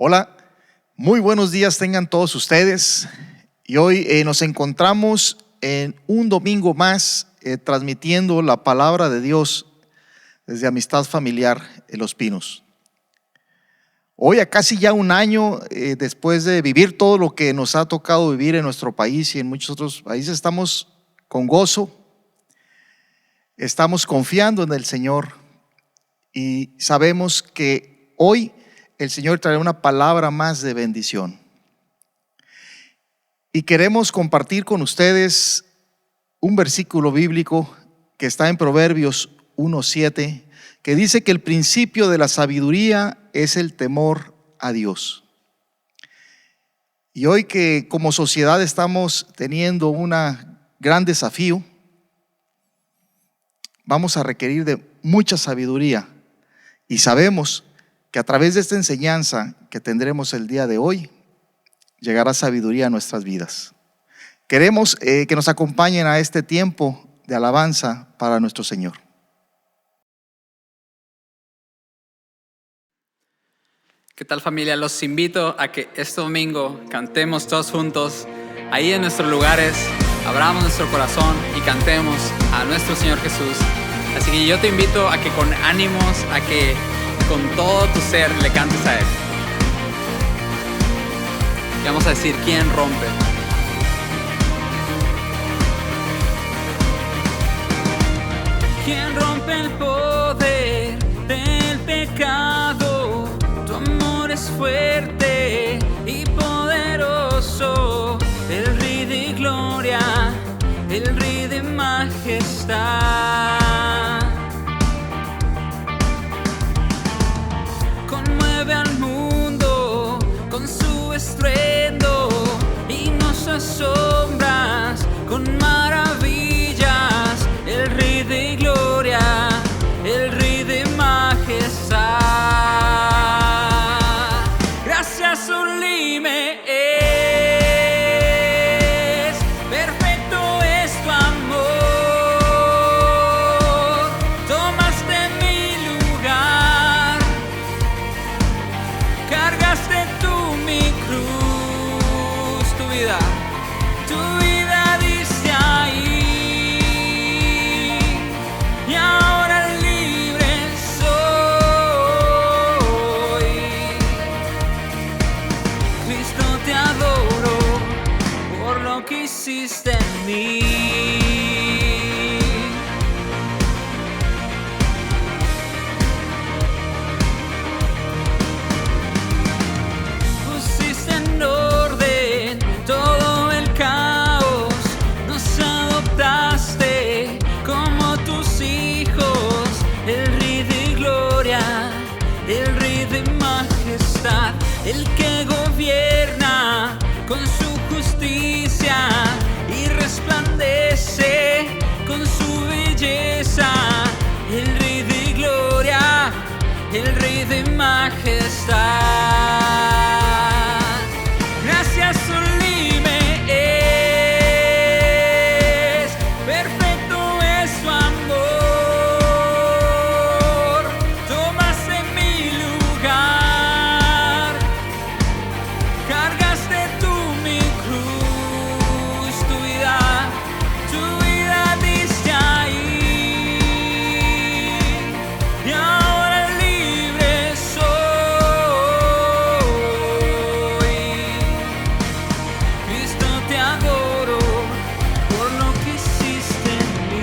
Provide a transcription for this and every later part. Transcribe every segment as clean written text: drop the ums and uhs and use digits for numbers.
Hola, muy buenos días tengan todos ustedes. Y hoy nos encontramos en un domingo más transmitiendo la palabra de Dios desde Amistad Familiar en Los Pinos. Hoy, a casi ya un año después de vivir todo lo que nos ha tocado vivir en nuestro país y en muchos otros países, estamos con gozo, estamos confiando en el Señor y sabemos que hoy el Señor traerá una palabra más de bendición. Y queremos compartir con ustedes un versículo bíblico que está en Proverbios 1:7, que dice que el principio de la sabiduría es el temor a Dios. Y hoy que como sociedad estamos teniendo un gran desafío, vamos a requerir de mucha sabiduría. Y sabemos que a través de esta enseñanza que tendremos el día de hoy, llegará sabiduría a nuestras vidas. Queremos que nos acompañen a este tiempo de alabanza para nuestro Señor. ¿Qué tal, familia? Los invito a que este domingo cantemos todos juntos ahí en nuestros lugares, abramos nuestro corazón y cantemos a nuestro Señor Jesús. Así que yo te invito a que con ánimos, a que con todo tu ser le cantes a Él. Y vamos a decir, ¿quién rompe? ¿Quién rompe el poder del pecado? Tu amor es fuerte y poderoso, el Rey de gloria, el Rey de majestad. Conmueve al mundo con su estruendo y nos asombras con maravillas, el Rey de gloria, el Rey de majestad. Gracias sublime es, perfecto es tu amor, tomaste mi lugar, cargaste tú mi cruz, tu vida diste ahí, y ahora libre soy. Cristo, te adoro por lo que hiciste en mí. Pusiste en orden todo el caos, nos adoptaste como tus hijos, el Rey de gloria, el Rey de majestad, el que gobierna con su justicia y resplandece con su belleza, el Rey de gloria, el Rey de majestad. Gracias sublime es, perfecto es tu amor, tomaste mi lugar, cargaste tú mi cruz, tu vida diste ahí, y ahora libre soy. Cristo, te adoro por lo que hiciste en mí.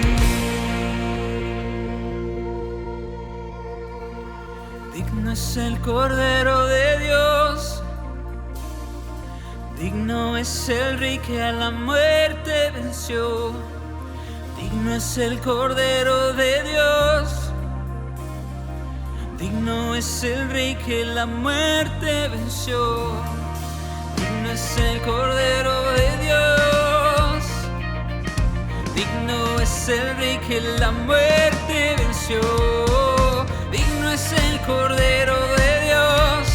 Digno es el Cordero de Dios, digno es el Rey que a la muerte venció. Digno es el Cordero de Dios, digno es el Rey que la muerte venció. Digno es el Cordero de Dios, digno es el Rey que la muerte venció. Digno es el Cordero de Dios,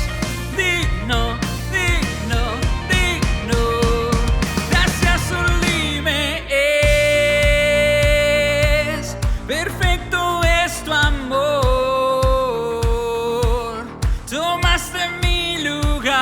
digno, digno, digno. Gracias sublime es, perfecto es tu amor, tomaste mi lugar.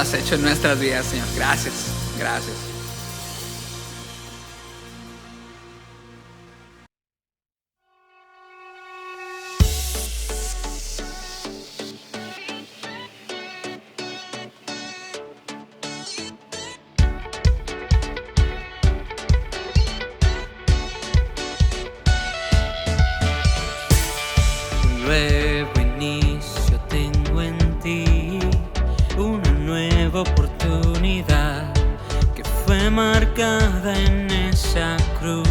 has hecho en nuestras vidas, Señor. Gracias, gracias. Un nuevo inicio tengo en ti, una nueva oportunidad que fue marcada en esa cruz.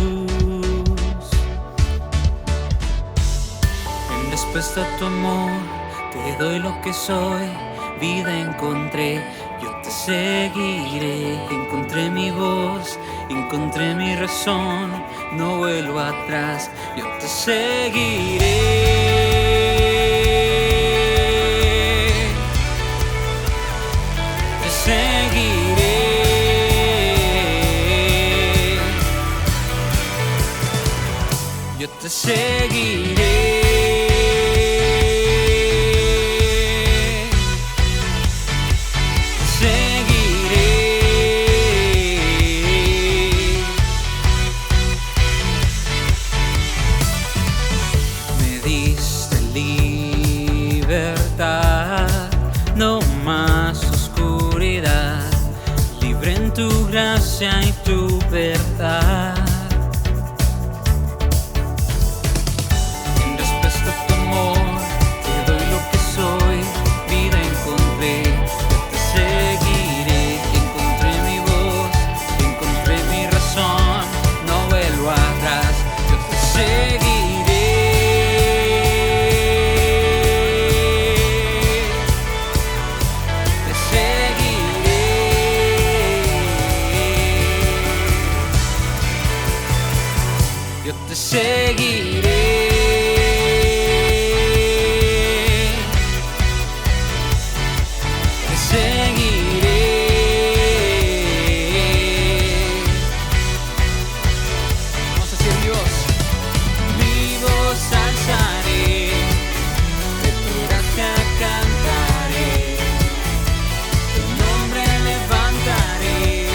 En respuesta a tu amor, te doy lo que soy, vida encontré, yo te seguiré. Encontré mi voz, encontré mi razón, no vuelvo atrás, yo te seguiré. Te seguiré. Yo te seguiré. No más oscuridad, libre en tu gracia y tu verdad. En respuesta a tu amor, te doy lo que soy, vida encontré, yo te seguiré. Encontré mi voz, encontré mi razón, no vuelvo atrás, yo te seguiré. Yo te seguiré. Te seguiré. Vamos a decir Dios. Mi voz alzaré, de tu gracia cantaré, tu nombre levantaré,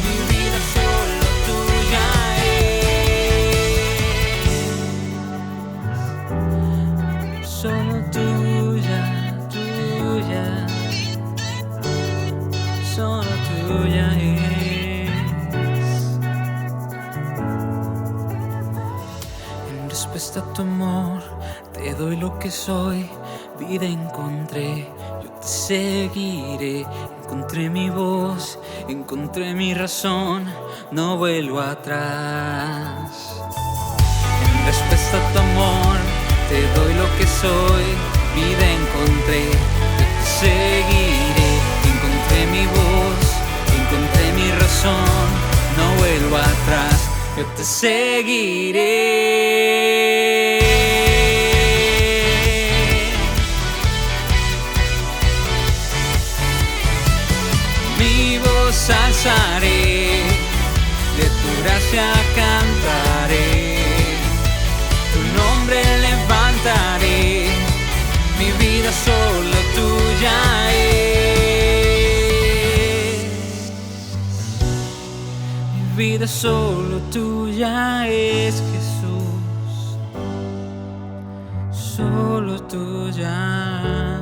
mi vida solo tuya es. Solo tuya, tuya, solo tuya es. En respuesta a tu amor, te doy lo que soy, vida encontré, yo te seguiré. Encontré mi voz, encontré mi razón, no vuelvo atrás. En respuesta a tu amor, te doy lo que soy, vida encontré, yo te seguiré. Encontré mi voz, encontré mi razón, no vuelvo atrás, yo te seguiré. Mi voz alzaré, de tu gracia cantaré, tu nombre levantaré, mi vida solo tuya es. Mi vida solo tuya es, Jesús, solo tuya,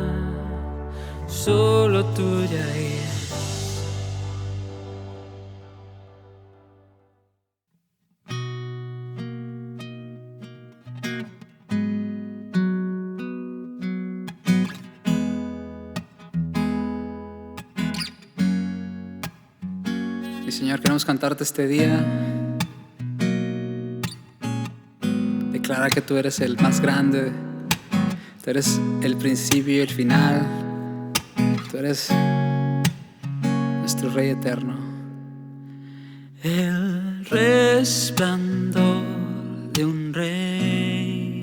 solo tuya es. Y Señor, queremos cantarte este día. Declara que tú eres el más grande, tú eres el principio y el final, tú eres nuestro Rey eterno. El resplandor de un rey,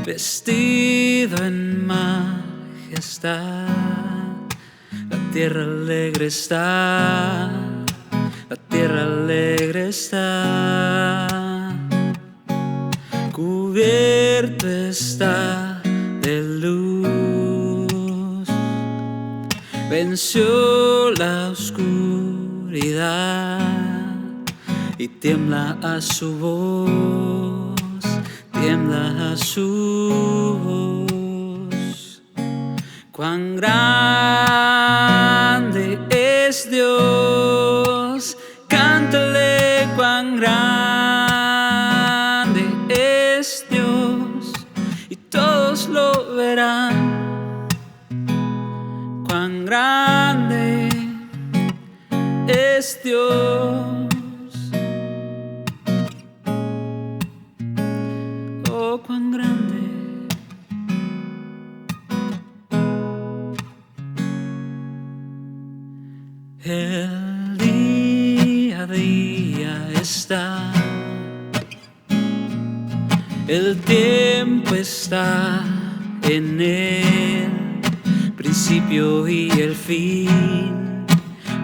vestido en majestad, la tierra alegre está, la tierra alegre está, cubierto está de luz, venció la oscuridad y tiembla a su voz, tiembla a su voz. Cuán grande es Dios, cántale cuán grande es Dios y todos lo verán. Cuán grande es Dios, oh cuán grande. El día a día está, el tiempo está en el principio y el fin,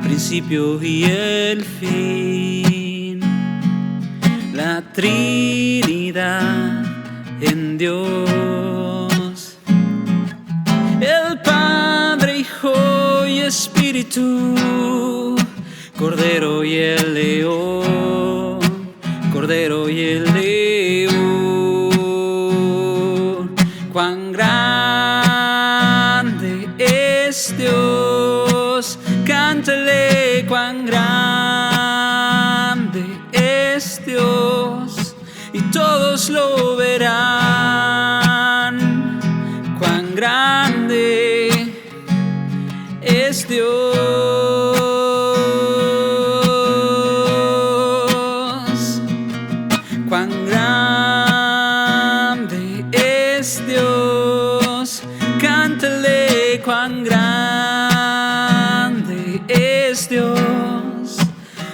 principio y el fin. La Trinidad en Dios, el Padre, Hijo y Espíritu, Cordero y el león, Cordero y el león. Cuán grande es Dios, cántale cuán grande es Dios y todos lo verán. Cuán grande es Dios, cuán grande es Dios, cántale cuán grande es Dios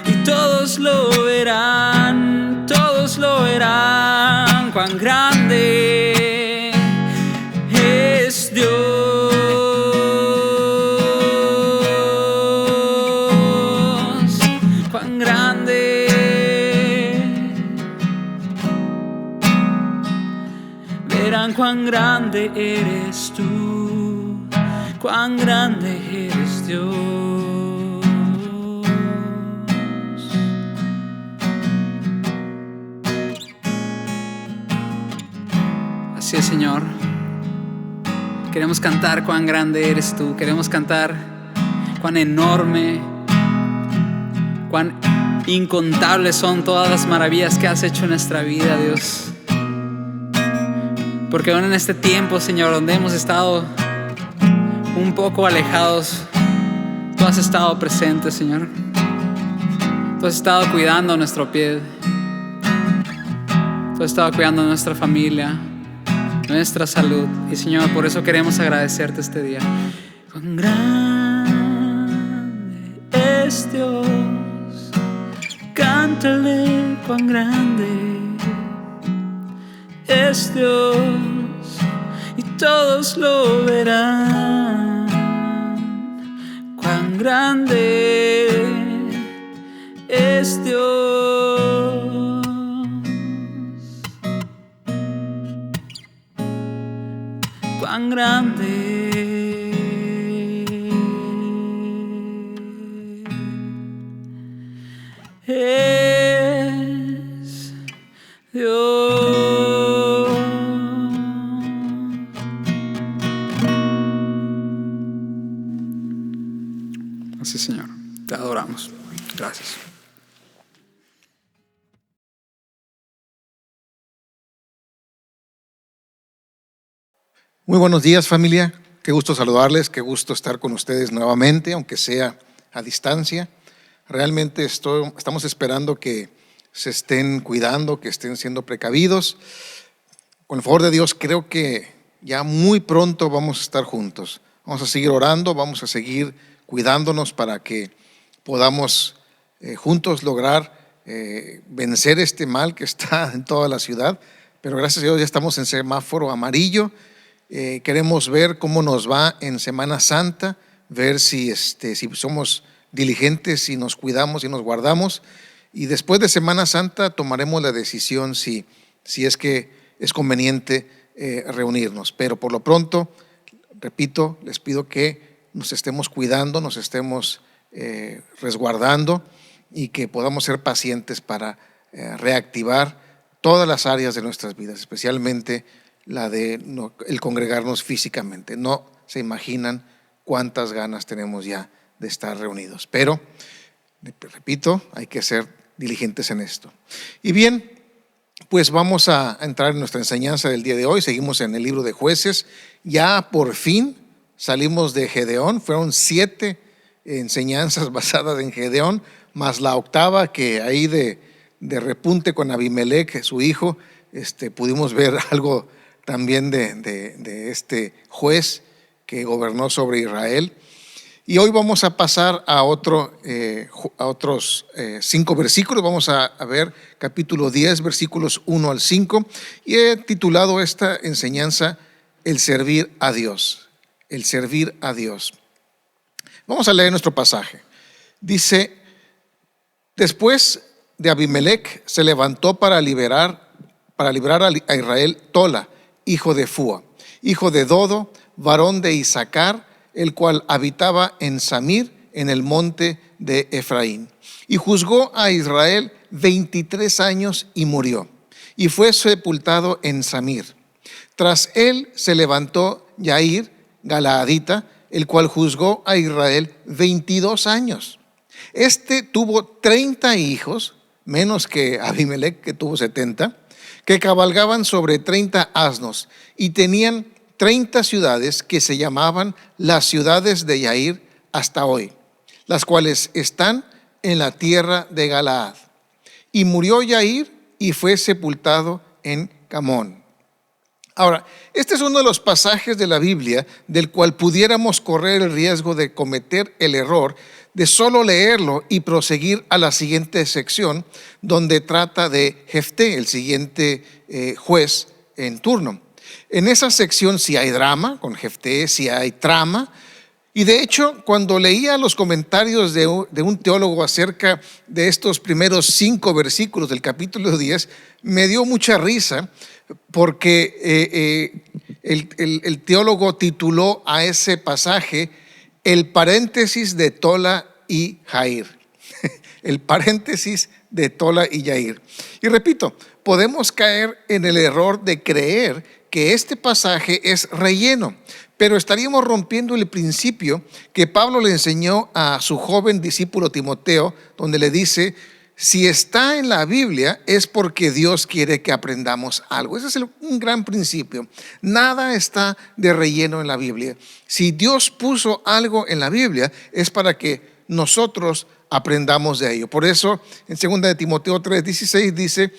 y todos lo verán, todos lo verán. Cuán grande es Dios. Cuán grande eres tú, cuán grande eres Dios. Así es, Señor. Queremos cantar cuán grande eres tú. Queremos cantar cuán enorme, cuán incontables son todas las maravillas que has hecho en nuestra vida, Dios. Porque aún en este tiempo, Señor, donde hemos estado un poco alejados, tú has estado presente, Señor. Tú has estado cuidando nuestro pie. Tú has estado cuidando nuestra familia, nuestra salud. Y, Señor, por eso queremos agradecerte este día. Cuán grande es Dios, cántale cuán grande es Dios y todos lo verán. Cuán grande es Dios, cuán grande es Dios. Así, Señor, te adoramos. Gracias. Muy buenos días, familia. Qué gusto saludarles, qué gusto estar con ustedes nuevamente, aunque sea a distancia. Realmente estamos esperando que se estén cuidando, que estén siendo precavidos. Con el favor de Dios, creo que ya muy pronto vamos a estar juntos. Vamos a seguir orando, vamos a seguir cuidándonos para que podamos juntos lograr vencer este mal que está en toda la ciudad. Pero gracias a Dios ya estamos en semáforo amarillo. Queremos ver cómo nos va en Semana Santa, ver si somos diligentes, si nos cuidamos y nos guardamos. Y después de Semana Santa tomaremos la decisión si es que es conveniente reunirnos. Pero por lo pronto, repito, les pido que nos estemos cuidando, nos estemos resguardando y que podamos ser pacientes para reactivar todas las áreas de nuestras vidas, especialmente la de el congregarnos físicamente. No se imaginan cuántas ganas tenemos ya de estar reunidos, pero repito, hay que ser diligentes en esto. Y bien, pues vamos a entrar en nuestra enseñanza del día de hoy. Seguimos en el libro de Jueces. Ya por fin salimos de Gedeón. Fueron 7 enseñanzas basadas en Gedeón, más la 8ª que ahí de repunte con Abimelech, su hijo, pudimos ver algo también de este juez que gobernó sobre Israel. Y hoy vamos a pasar a otros 5 versículos. Vamos a ver capítulo 10, versículos 1 al 5. Y he titulado esta enseñanza El servir a Dios. El servir a Dios. Vamos a leer nuestro pasaje. Dice: después de Abimelech se levantó para librar a Israel Tola, hijo de Fúa, hijo de Dodo, varón de Isaacar, el cual habitaba en Samir, en el monte de Efraín. Y juzgó a Israel 23 años y murió, y fue sepultado en Samir. Tras él se levantó Yair, Galaadita, el cual juzgó a Israel 22 años. Tuvo 30 hijos, menos que Abimelech, que tuvo 70, que cabalgaban sobre 30 asnos, y tenían 30 ciudades que se llamaban las ciudades de Yair hasta hoy, las cuales están en la tierra de Galaad. Y murió Yair y fue sepultado en Camón. Ahora, este es uno de los pasajes de la Biblia del cual pudiéramos correr el riesgo de cometer el error de solo leerlo y proseguir a la siguiente sección, donde trata de Jefté, el siguiente juez en turno. En esa sección sí hay drama con Jefté, sí hay trama. Y de hecho, cuando leía los comentarios de un teólogo acerca de estos primeros 5 versículos del capítulo 10, me dio mucha risa, porque el teólogo tituló a ese pasaje el paréntesis de Tola y Jair. El paréntesis de Tola y Jair. Y repito, podemos caer en el error de creer que este pasaje es relleno, pero estaríamos rompiendo el principio que Pablo le enseñó a su joven discípulo Timoteo, donde le dice: si está en la Biblia es porque Dios quiere que aprendamos algo. Ese es un gran principio. Nada está de relleno en la Biblia. Si Dios puso algo en la Biblia es para que nosotros aprendamos de ello. Por eso en 2 de Timoteo 3:16 dice: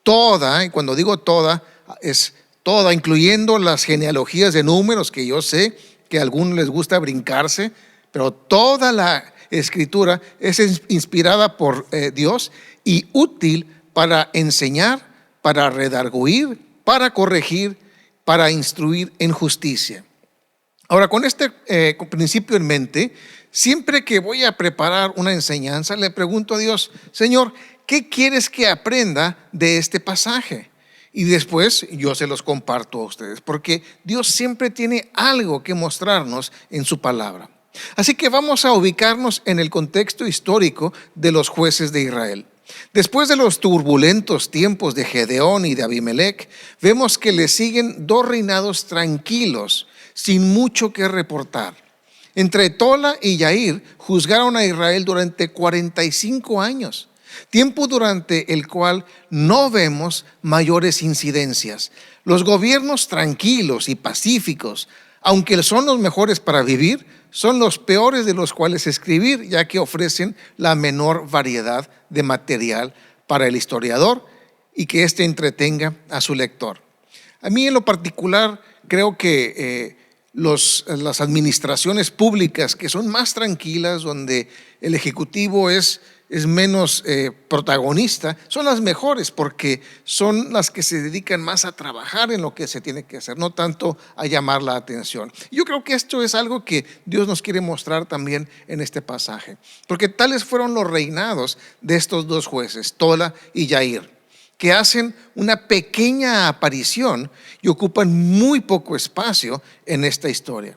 toda, y cuando digo toda, es toda, incluyendo las genealogías de números, que yo sé que a algunos les gusta brincarse, pero toda la Escritura es inspirada por Dios y útil para enseñar, para redarguir, para corregir, para instruir en justicia. Ahora, con este principio en mente, siempre que voy a preparar una enseñanza, le pregunto a Dios: Señor, ¿qué quieres que aprenda de este pasaje? Y después yo se los comparto a ustedes, porque Dios siempre tiene algo que mostrarnos en su palabra. Así que vamos a ubicarnos en el contexto histórico de los jueces de Israel. Después de los turbulentos tiempos de Gedeón y de Abimelech, vemos que le siguen 2 reinados tranquilos, sin mucho que reportar. Entre Tola y Yair juzgaron a Israel durante 45 años, tiempo durante el cual no vemos mayores incidencias. Los gobiernos tranquilos y pacíficos, aunque son los mejores para vivir, son los peores de los cuales escribir, ya que ofrecen la menor variedad de material para el historiador y que éste entretenga a su lector. A mí en lo particular creo que las administraciones públicas que son más tranquilas, donde el ejecutivo es menos protagonista, son las mejores, porque son las que se dedican más a trabajar en lo que se tiene que hacer, no tanto a llamar la atención. Yo creo que esto es algo que Dios nos quiere mostrar también en este pasaje, porque tales fueron los reinados de estos 2 jueces, Tola y Yair, que hacen una pequeña aparición y ocupan muy poco espacio en esta historia.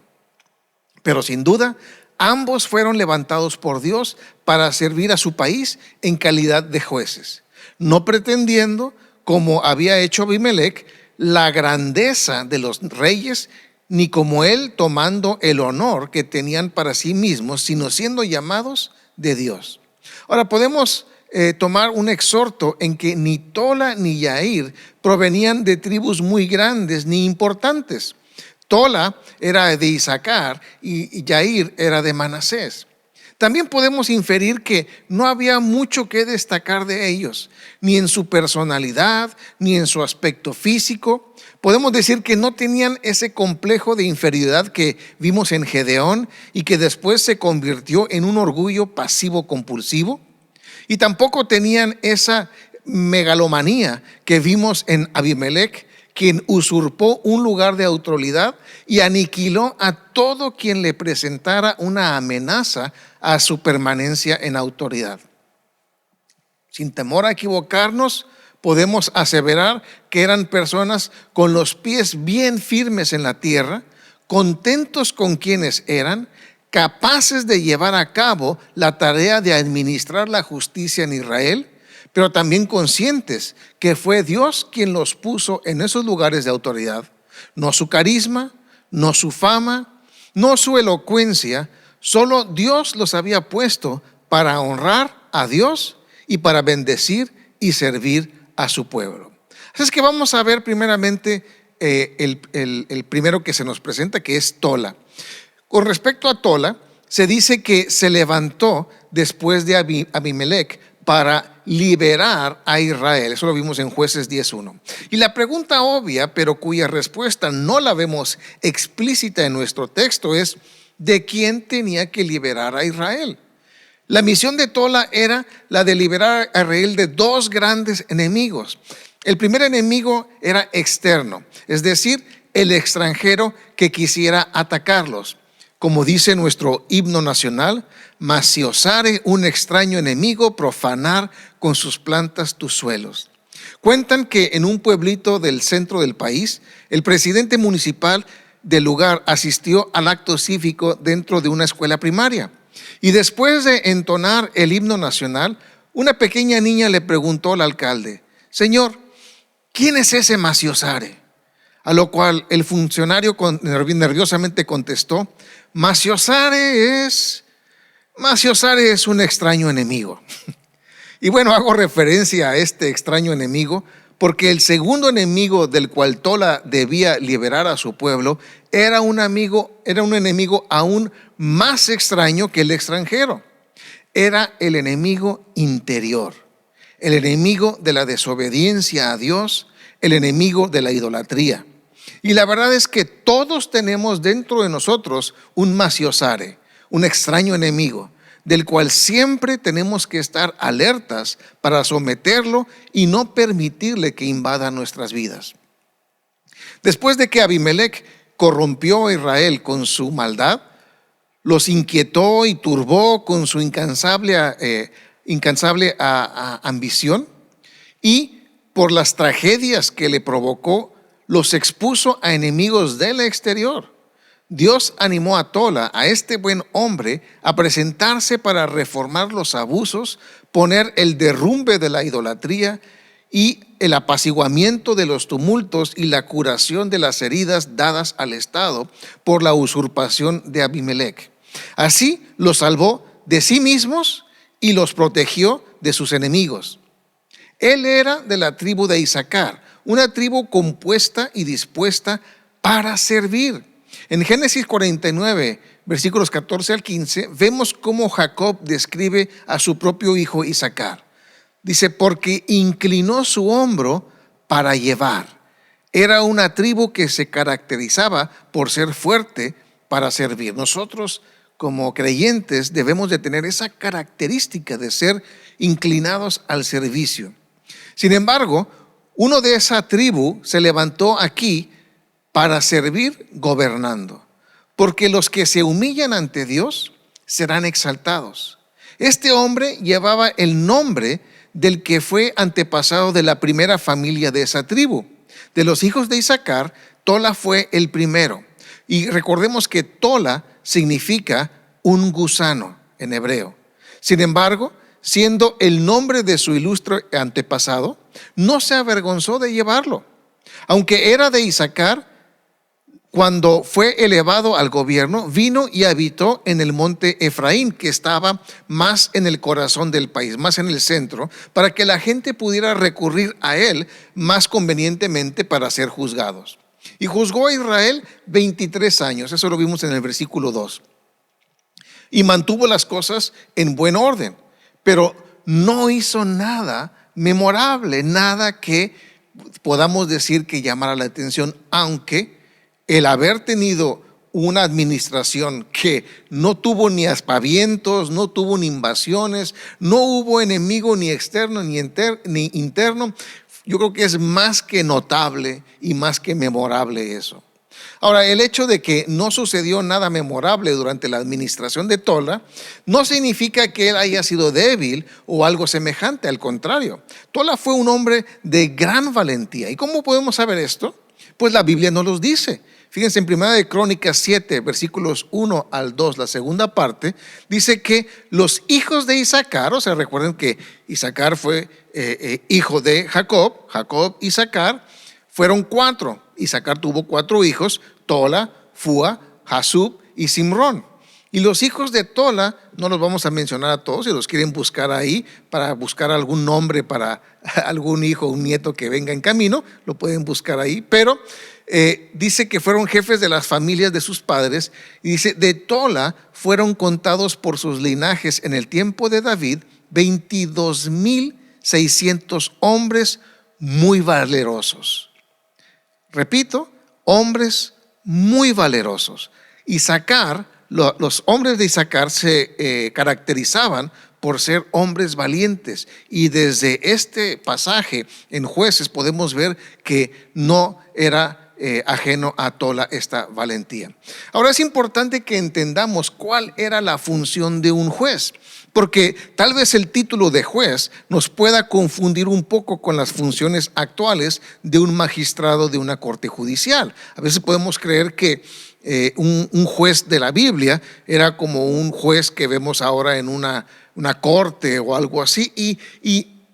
Pero sin duda, ambos fueron levantados por Dios para servir a su país en calidad de jueces, no pretendiendo, como había hecho Abimelec, la grandeza de los reyes, ni como él tomando el honor que tenían para sí mismos, sino siendo llamados de Dios. Ahora podemos tomar un exhorto en que ni Tola ni Yair provenían de tribus muy grandes ni importantes. Tola era de Isaacar y Yair era de Manasés. También podemos inferir que no había mucho que destacar de ellos, ni en su personalidad, ni en su aspecto físico. Podemos decir que no tenían ese complejo de inferioridad que vimos en Gedeón y que después se convirtió en un orgullo pasivo-compulsivo. Y tampoco tenían esa megalomanía que vimos en Abimelec, quien usurpó un lugar de autoridad y aniquiló a todo quien le presentara una amenaza a su permanencia en autoridad. Sin temor a equivocarnos, podemos aseverar que eran personas con los pies bien firmes en la tierra, contentos con quienes eran, capaces de llevar a cabo la tarea de administrar la justicia en Israel, pero también conscientes que fue Dios quien los puso en esos lugares de autoridad. No su carisma, no su fama, no su elocuencia, solo Dios los había puesto para honrar a Dios y para bendecir y servir a su pueblo. Así es que vamos a ver primeramente el primero que se nos presenta, que es Tola. Con respecto a Tola, se dice que se levantó después de Abimelec para liberar a Israel. Eso lo vimos en Jueces 10:1. Y la pregunta obvia, pero cuya respuesta no la vemos explícita en nuestro texto, es: ¿de quién tenía que liberar a Israel? La misión de Tola era la de liberar a Israel de dos grandes enemigos. El primer enemigo era externo, es decir, el extranjero que quisiera atacarlos. Como dice nuestro himno nacional: mas si osare un extraño enemigo profanar con sus plantas tus suelos. Cuentan que en un pueblito del centro del país, el presidente municipal del lugar asistió al acto cívico dentro de una escuela primaria. Y después de entonar el himno nacional, una pequeña niña le preguntó al alcalde: Señor, ¿quién es ese Maciosare? A lo cual el funcionario nerviosamente contestó: Maciosare es un extraño enemigo. Y bueno, hago referencia a este extraño enemigo porque el segundo enemigo del cual Tola debía liberar a su pueblo era un enemigo aún más extraño que el extranjero. Era el enemigo interior, el enemigo de la desobediencia a Dios, el enemigo de la idolatría. Y la verdad es que todos tenemos dentro de nosotros un Maciosare, un extraño enemigo, del cual siempre tenemos que estar alertas para someterlo y no permitirle que invada nuestras vidas. Después de que Abimelec corrompió a Israel con su maldad, los inquietó y turbó con su incansable ambición, y por las tragedias que le provocó, los expuso a enemigos del exterior. Dios animó a Tola, a este buen hombre, a presentarse para reformar los abusos, poner el derrumbe de la idolatría y el apaciguamiento de los tumultos y la curación de las heridas dadas al Estado por la usurpación de Abimelec. Así los salvó de sí mismos y los protegió de sus enemigos. Él era de la tribu de Isaacar, una tribu compuesta y dispuesta para servir. En Génesis 49, versículos 14 al 15, vemos cómo Jacob describe a su propio hijo Isaacar. Dice: porque inclinó su hombro para llevar. Era una tribu que se caracterizaba por ser fuerte para servir. Nosotros, como creyentes, debemos de tener esa característica de ser inclinados al servicio. Sin embargo, uno de esa tribu se levantó aquí para servir gobernando, porque los que se humillan ante Dios serán exaltados. Este hombre llevaba el nombre del que fue antepasado de la primera familia de esa tribu. De los hijos de Isaacar, Tola fue el primero. Y recordemos que Tola significa un gusano en hebreo. Sin embargo, siendo el nombre de su ilustre antepasado, no se avergonzó de llevarlo. Aunque era de Isaacar, cuando fue elevado al gobierno, vino y habitó en el monte Efraín, que estaba más en el corazón del país, más en el centro, para que la gente pudiera recurrir a él más convenientemente para ser juzgados. Y juzgó a Israel 23 años, eso lo vimos en el versículo 2. Y mantuvo las cosas en buen orden, pero no hizo nada memorable, nada que podamos decir que llamara la atención, aunque el haber tenido una administración que no tuvo ni aspavientos, no tuvo ni invasiones, no hubo enemigo ni externo ni interno, yo creo que es más que notable y más que memorable eso. Ahora, el hecho de que no sucedió nada memorable durante la administración de Tola no significa que él haya sido débil o algo semejante, al contrario. Tola fue un hombre de gran valentía. ¿Y cómo podemos saber esto? Pues la Biblia nos los dice. Fíjense, en 1 de Crónicas 7, versículos 1 al 2, la segunda parte, dice que los hijos de Isaacar, o sea, recuerden que Isaacar fue hijo de Jacob, Isaacar, fueron 4. Isaacar tuvo 4 hijos, Tola, Fua, Jasub y Simrón. Y los hijos de Tola, no los vamos a mencionar a todos, si los quieren buscar ahí para buscar algún nombre para algún hijo o un nieto que venga en camino, lo pueden buscar ahí, pero dice que fueron jefes de las familias de sus padres, y dice, de Tola fueron contados por sus linajes en el tiempo de David 22,600 hombres muy valerosos. Repito, hombres muy valerosos. Los hombres de Isaacar se caracterizaban por ser hombres valientes, y desde este pasaje en Jueces podemos ver que no era ajeno a Tola esta valentía. Ahora es importante que entendamos cuál era la función de un juez, porque tal vez el título de juez nos pueda confundir un poco con las funciones actuales de un magistrado de una corte judicial. A veces podemos creer que un juez de la Biblia era como un juez que vemos ahora en una corte o algo así, y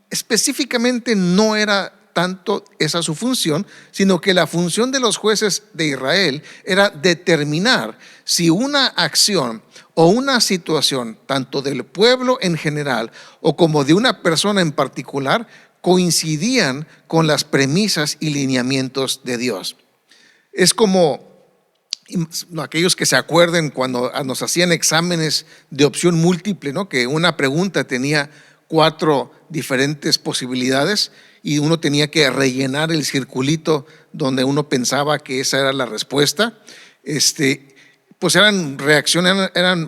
específicamente no era tanto esa su función, sino que la función de los jueces de Israel era determinar si una acción o una situación, tanto del pueblo en general o como de una persona en particular, coincidían con las premisas y lineamientos de Dios. Es como aquellos que se acuerden cuando nos hacían exámenes de opción múltiple, ¿no? Que una pregunta tenía 4 diferentes posibilidades y uno tenía que rellenar el circulito donde uno pensaba que esa era la respuesta. Pues eran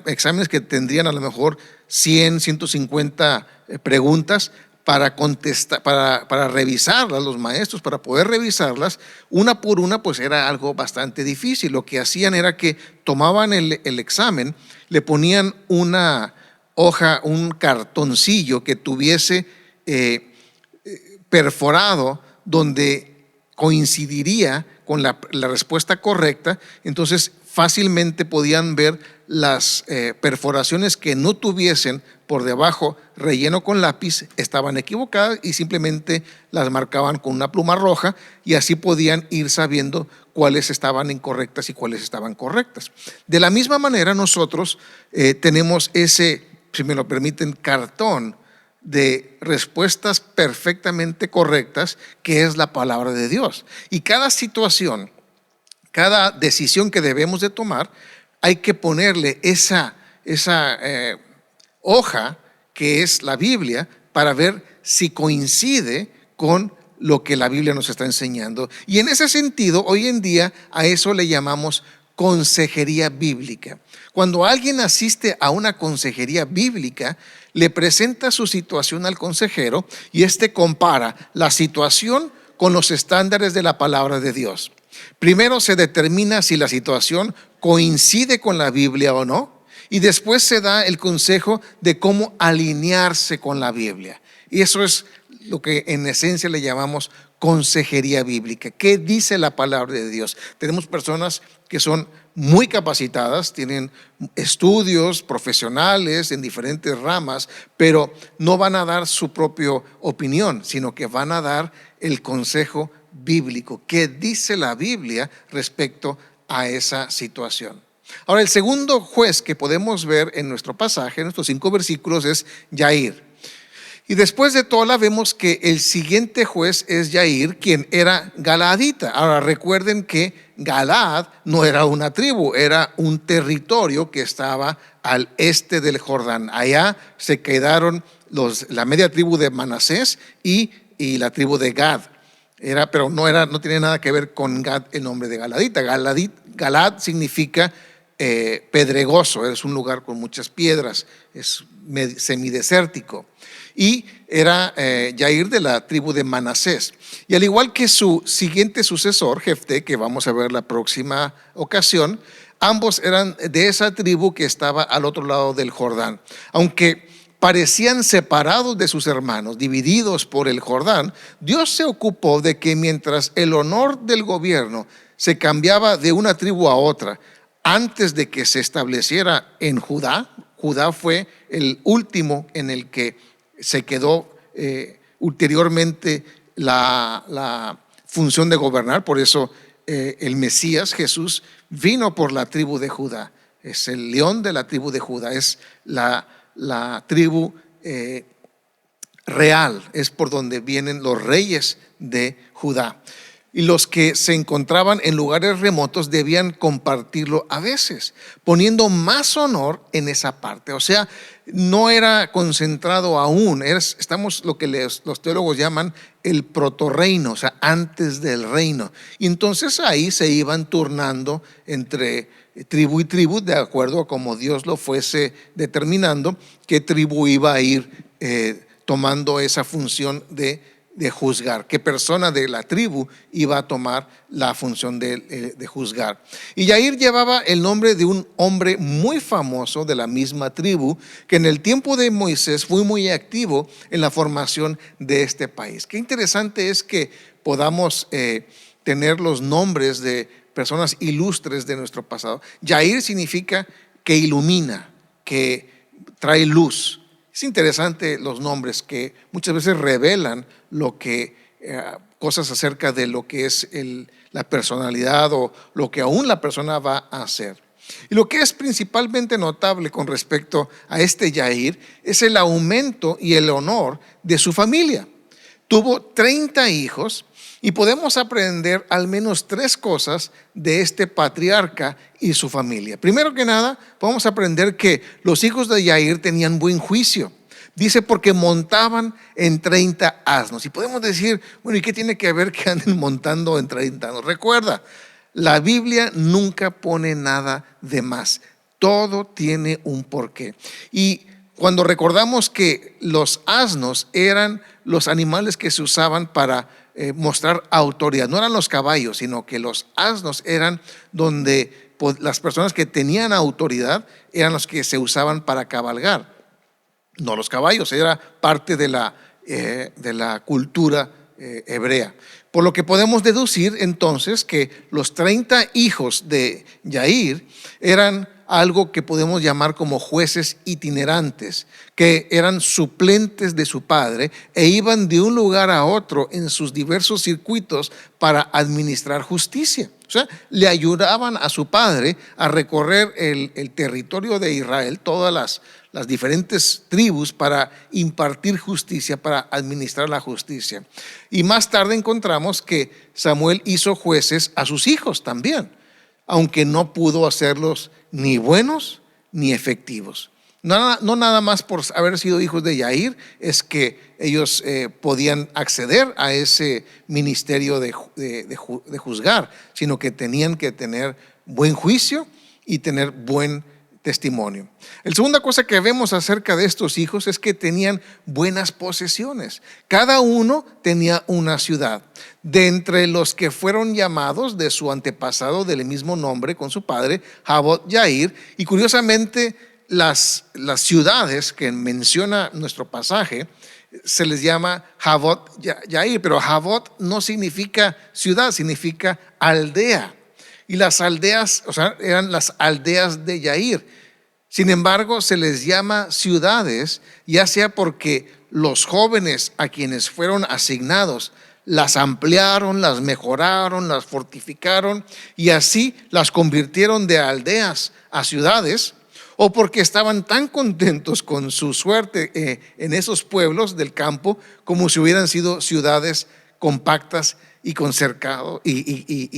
exámenes que tendrían a lo mejor 100, 150 preguntas para contestar, para revisarlas los maestros, para poder revisarlas una por una, pues era algo bastante difícil. Lo que hacían era que tomaban el examen, le ponían una hoja, un cartoncillo que tuviese perforado donde coincidiría con la respuesta correcta. Entonces fácilmente podían ver las perforaciones que no tuviesen por debajo relleno con lápiz, estaban equivocadas, y simplemente las marcaban con una pluma roja, y así podían ir sabiendo cuáles estaban incorrectas y cuáles estaban correctas. De la misma manera nosotros tenemos ese, si me lo permiten, cartón de respuestas perfectamente correctas, que es la palabra de Dios. Y cada situación, cada decisión que debemos de tomar, hay que ponerle esa hoja que es la Biblia, para ver si coincide con lo que la Biblia nos está enseñando. Y en ese sentido, hoy en día a eso le llamamos consejería bíblica. Cuando alguien asiste a una consejería bíblica, le presenta su situación al consejero y éste compara la situación con los estándares de la palabra de Dios. Primero se determina si la situación coincide con la Biblia o no, y después se da el consejo de cómo alinearse con la Biblia. Y eso es lo que en esencia le llamamos consejería bíblica. ¿Qué dice la palabra de Dios? Tenemos personas que son muy capacitadas, tienen estudios profesionales en diferentes ramas, pero no van a dar su propia opinión, sino que van a dar el consejo bíblico. ¿Qué dice la Biblia respecto a esa situación? Ahora, el segundo juez que podemos ver en nuestro pasaje, en nuestros 5 versículos, es Jair. Y después de Tola vemos que el siguiente juez es Jair, quien era galaadita. Ahora recuerden que Galaad no era una tribu, era un territorio que estaba al este del Jordán. Allá se quedaron la media tribu de Manasés y la tribu de Gad. Pero no tenía nada que ver con Gad, el nombre de Galaadita. Galaad significa pedregoso, es un lugar con muchas piedras, es semidesértico. Y era Jair de la tribu de Manasés. Y al igual que su siguiente sucesor, Jefté, que vamos a ver la próxima ocasión, ambos eran de esa tribu que estaba al otro lado del Jordán. Aunque parecían separados de sus hermanos, divididos por el Jordán, Dios se ocupó de que mientras el honor del gobierno se cambiaba de una tribu a otra, antes de que se estableciera en Judá, Judá fue el último en el que se quedó ulteriormente la función de gobernar. Por eso el Mesías, Jesús, vino por la tribu de Judá. Es el león de la tribu de Judá, es la tribu real, es por donde vienen los reyes de Judá. Y los que se encontraban en lugares remotos debían compartirlo a veces, poniendo más honor en esa parte. O sea, no era concentrado aún, estamos lo que los teólogos llaman el protorreino, o sea, antes del reino. Y entonces ahí se iban turnando entre tribu y tribu, de acuerdo a como Dios lo fuese determinando, qué tribu iba a ir tomando esa función de juzgar, qué persona de la tribu iba a tomar la función de juzgar. Y Jair llevaba el nombre de un hombre muy famoso de la misma tribu, que en el tiempo de Moisés fue muy activo en la formación de este país. Qué interesante es que podamos tener los nombres de personas ilustres de nuestro pasado. Jair significa que ilumina, que trae luz. Es interesante los nombres que muchas veces revelan cosas acerca de lo que es la personalidad o lo que aún la persona va a hacer. Y lo que es principalmente notable con respecto a este Jair es el aumento y el honor de su familia. Tuvo 30 hijos y podemos aprender al menos 3 cosas de este patriarca y su familia. Primero que nada, podemos aprender que los hijos de Jair tenían buen juicio. Dice porque montaban en 30 asnos. Y podemos decir, bueno, ¿y qué tiene que ver que anden montando en 30 asnos? Recuerda, la Biblia nunca pone nada de más. Todo tiene un porqué. Y cuando recordamos que los asnos eran los animales que se usaban para mostrar autoridad, no eran los caballos, sino que los asnos eran donde las personas que tenían autoridad eran los que se usaban para cabalgar. No los caballos, era parte de la cultura hebrea. Por lo que podemos deducir entonces que los 30 hijos de Jair eran algo que podemos llamar como jueces itinerantes, que eran suplentes de su padre e iban de un lugar a otro en sus diversos circuitos para administrar justicia. O sea, le ayudaban a su padre a recorrer el territorio de Israel, todas las diferentes tribus, para impartir justicia, para administrar la justicia. Y más tarde encontramos que Samuel hizo jueces a sus hijos también, aunque no pudo hacerlos ni buenos ni efectivos. No nada más por haber sido hijos de Jair es que ellos podían acceder a ese ministerio de juzgar, sino que tenían que tener buen juicio y tener buen testimonio. La segunda cosa que vemos acerca de estos hijos es que tenían buenas posesiones. Cada uno tenía una ciudad. De entre los que fueron llamados de su antepasado del mismo nombre con su padre, Jabot Jair, y curiosamente las ciudades que menciona nuestro pasaje se les llama Javot Yair, pero Javot no significa ciudad, significa aldea. Y las aldeas, o sea, eran las aldeas de Yair. Sin embargo, se les llama ciudades, ya sea porque los jóvenes a quienes fueron asignados las ampliaron, las mejoraron, las fortificaron y así las convirtieron de aldeas a ciudades, o porque estaban tan contentos con su suerte en esos pueblos del campo como si hubieran sido ciudades compactas y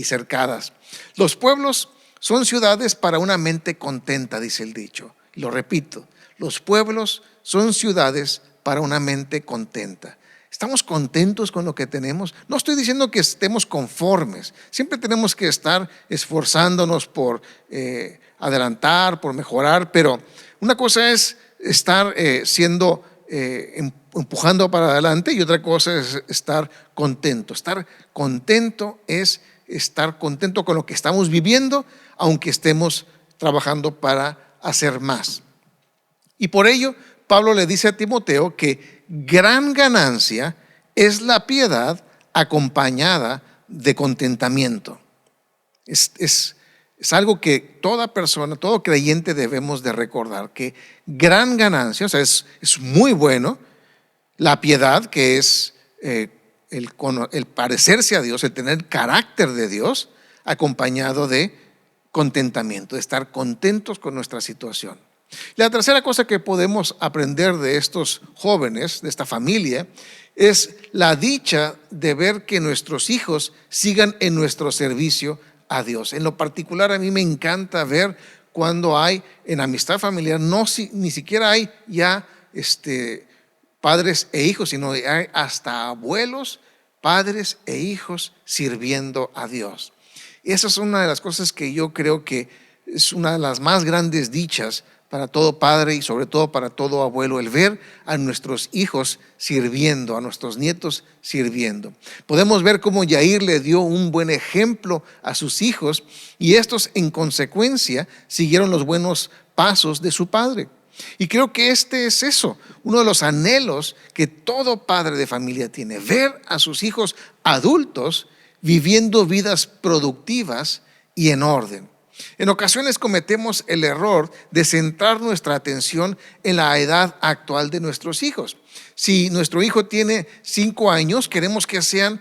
cercadas. Los pueblos son ciudades para una mente contenta, dice el dicho. Lo repito, los pueblos son ciudades para una mente contenta. ¿Estamos contentos con lo que tenemos? No estoy diciendo que estemos conformes. Siempre tenemos que estar esforzándonos por adelantar, por mejorar, pero una cosa es estar empujando para adelante y otra cosa es estar contento. Estar contento es estar contento con lo que estamos viviendo, aunque estemos trabajando para hacer más. Y por ello, Pablo le dice a Timoteo que gran ganancia es la piedad acompañada de contentamiento. Es algo que toda persona, todo creyente debemos de recordar, que gran ganancia, o sea, es muy bueno la piedad, que es el parecerse a Dios, el tener carácter de Dios, acompañado de contentamiento, de estar contentos con nuestra situación. La tercera cosa que podemos aprender de estos jóvenes, de esta familia, es la dicha de ver que nuestros hijos sigan en nuestro servicio a Dios. En lo particular, a mí me encanta ver cuando hay en amistad familiar, ni siquiera hay ya padres e hijos, sino hay hasta abuelos, padres e hijos sirviendo a Dios. Y esa es una de las cosas que yo creo que es una de las más grandes dichas para todo padre y sobre todo para todo abuelo, el ver a nuestros hijos sirviendo, a nuestros nietos sirviendo. Podemos ver cómo Yair le dio un buen ejemplo a sus hijos y estos en consecuencia siguieron los buenos pasos de su padre. Y creo que es eso, uno de los anhelos que todo padre de familia tiene, ver a sus hijos adultos viviendo vidas productivas y en orden. En ocasiones cometemos el error de centrar nuestra atención en la edad actual de nuestros hijos. Si nuestro hijo tiene 5 años, queremos que sean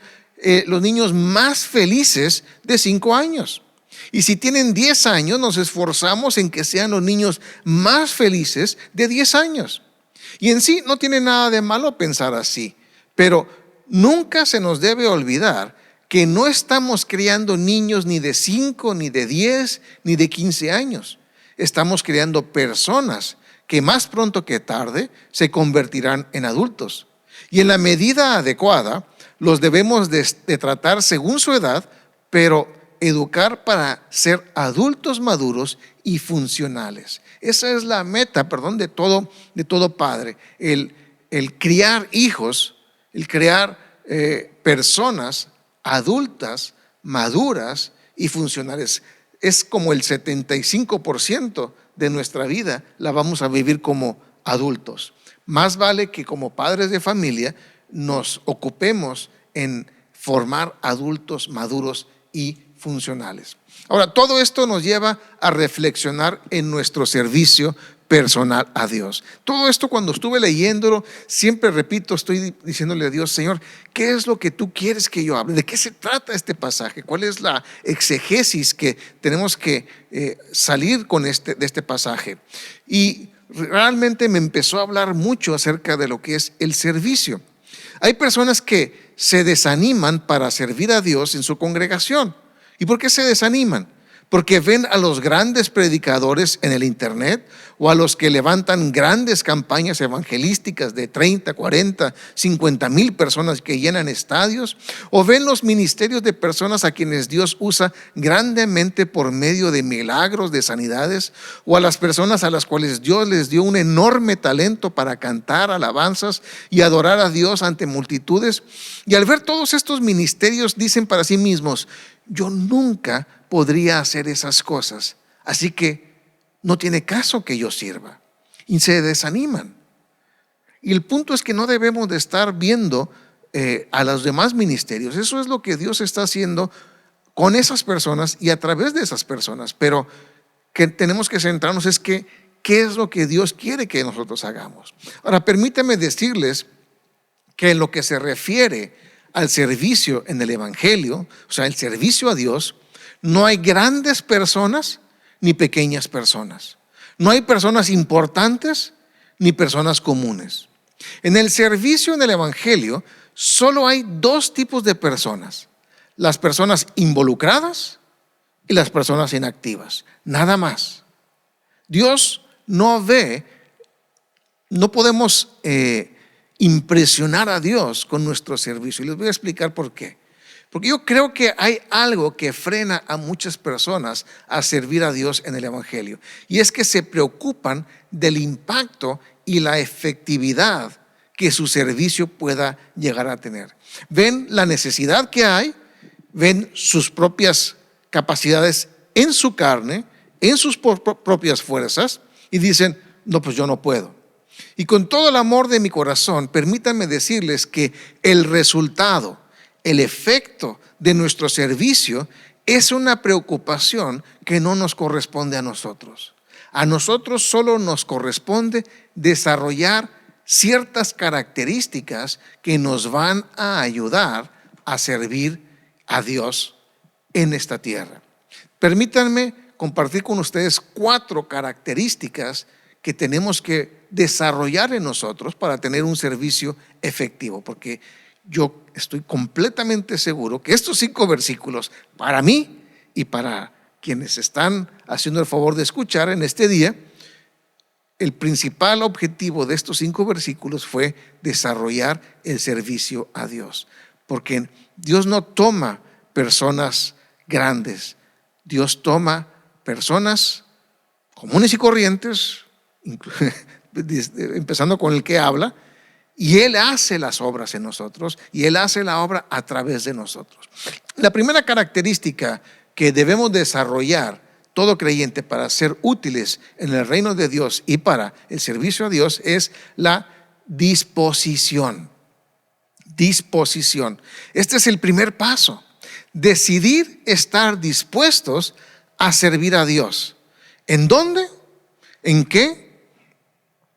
los niños más felices de 5 años. Y si tienen 10 años, nos esforzamos en que sean los niños más felices de 10 años. Y en sí no tiene nada de malo pensar así, pero nunca se nos debe olvidar que no estamos criando niños ni de 5, ni de 10, ni de 15 años. Estamos criando personas que más pronto que tarde se convertirán en adultos. Y en la medida adecuada, los debemos de tratar según su edad, pero educar para ser adultos maduros y funcionales. Esa es la meta, de todo padre, el criar hijos, el criar personas adultas, maduras y funcionales. Es como el 75% de nuestra vida la vamos a vivir como adultos. Más vale que como padres de familia nos ocupemos en formar adultos maduros y funcionales. Ahora, todo esto nos lleva a reflexionar en nuestro servicio personal a Dios. Todo esto, cuando estuve leyéndolo, siempre repito, estoy diciéndole a Dios: Señor, ¿qué es lo que tú quieres que yo hable? ¿De qué se trata este pasaje? ¿Cuál es la exegesis que tenemos que salir de este pasaje? Y realmente me empezó a hablar mucho acerca de lo que es el servicio. Hay personas que se desaniman para servir a Dios en su congregación. ¿Y por qué se desaniman? Porque ven a los grandes predicadores en el internet o a los que levantan grandes campañas evangelísticas de 30, 40, 50 mil personas que llenan estadios, o ven los ministerios de personas a quienes Dios usa grandemente por medio de milagros, de sanidades, o a las personas a las cuales Dios les dio un enorme talento para cantar alabanzas y adorar a Dios ante multitudes. Y al ver todos estos ministerios dicen para sí mismos: yo nunca podría hacer esas cosas, así que no tiene caso que yo sirva. Y se desaniman. Y el punto es que no debemos de estar viendo a los demás ministerios. Eso es lo que Dios está haciendo con esas personas y a través de esas personas. Pero que tenemos que centrarnos es que qué es lo que Dios quiere que nosotros hagamos. Ahora, permítanme decirles que en lo que se refiere al servicio en el Evangelio, o sea, el servicio a Dios, no hay grandes personas ni pequeñas personas. No hay personas importantes ni personas comunes. En el servicio en el Evangelio solo hay dos tipos de personas: las personas involucradas y las personas inactivas, nada más. Dios no podemos impresionar a Dios con nuestro servicio, y les voy a explicar por qué. Porque yo creo que hay algo que frena a muchas personas a servir a Dios en el Evangelio, y es que se preocupan del impacto y la efectividad que su servicio pueda llegar a tener. Ven la necesidad que hay, ven sus propias capacidades en su carne, en sus propias fuerzas, y dicen: no, pues yo no puedo. Y con todo el amor de mi corazón, permítanme decirles que el resultado, el efecto de nuestro servicio es una preocupación que no nos corresponde a nosotros. A nosotros solo nos corresponde desarrollar ciertas características que nos van a ayudar a servir a Dios en esta tierra. Permítanme compartir con ustedes 4 características que tenemos que desarrollar en nosotros para tener un servicio efectivo, porque yo estoy completamente seguro que estos 5 versículos, para mí y para quienes están haciendo el favor de escuchar en este día, el principal objetivo de estos 5 versículos fue desarrollar el servicio a Dios, porque Dios no toma personas grandes, Dios toma personas comunes y corrientes, empezando con el que habla, y Él hace las obras en nosotros, y Él hace la obra a través de nosotros. La primera característica que debemos desarrollar todo creyente para ser útiles en el reino de Dios y para el servicio a Dios es la disposición. Disposición. Este es el primer paso. Decidir estar dispuestos a servir a Dios. ¿En dónde? ¿En qué?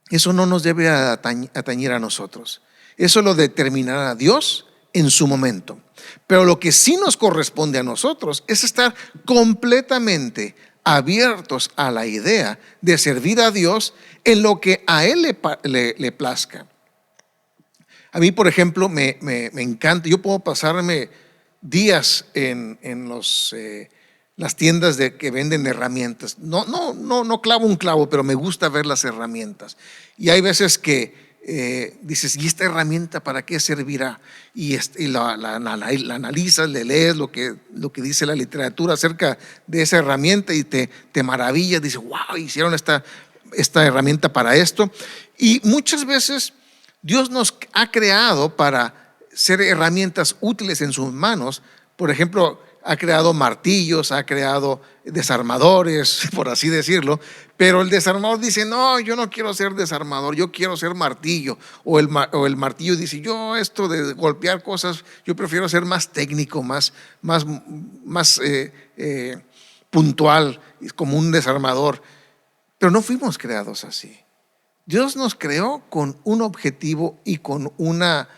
Eso no nos debe atañir a nosotros. Eso lo determinará Dios en su momento. Pero lo que sí nos corresponde a nosotros es estar completamente abiertos a la idea de servir a Dios en lo que a Él le plazca. A mí, por ejemplo, me encanta. Yo puedo pasarme días en las tiendas que venden herramientas. No clavo un clavo, pero me gusta ver las herramientas. Y hay veces que dices: ¿y esta herramienta para qué servirá? Y la analizas, le lees lo que dice la literatura acerca de esa herramienta y te maravillas. Dices: wow, hicieron esta herramienta para esto. Y muchas veces Dios nos ha creado para ser herramientas útiles en sus manos. Por ejemplo, ha creado martillos, ha creado desarmadores, por así decirlo, pero el desarmador dice: no, yo no quiero ser desarmador, yo quiero ser martillo. O el martillo dice: yo esto de golpear cosas, yo prefiero ser más técnico, más puntual, como un desarmador. Pero no fuimos creados así. Dios nos creó con un objetivo y con una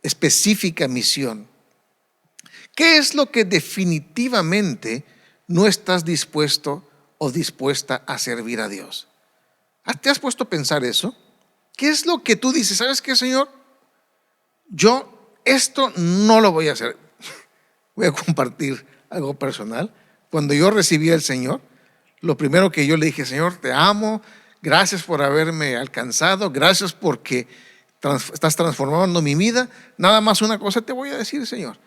específica misión. ¿Qué es lo que definitivamente no estás dispuesto o dispuesta a servir a Dios? ¿Te has puesto a pensar eso? ¿Qué es lo que tú dices? ¿Sabes qué, Señor? Yo esto no lo voy a hacer. Voy a compartir algo personal. Cuando yo recibí al Señor, lo primero que yo le dije: Señor, te amo, gracias por haberme alcanzado, gracias porque estás transformando mi vida. Nada más una cosa te voy a decir, Señor: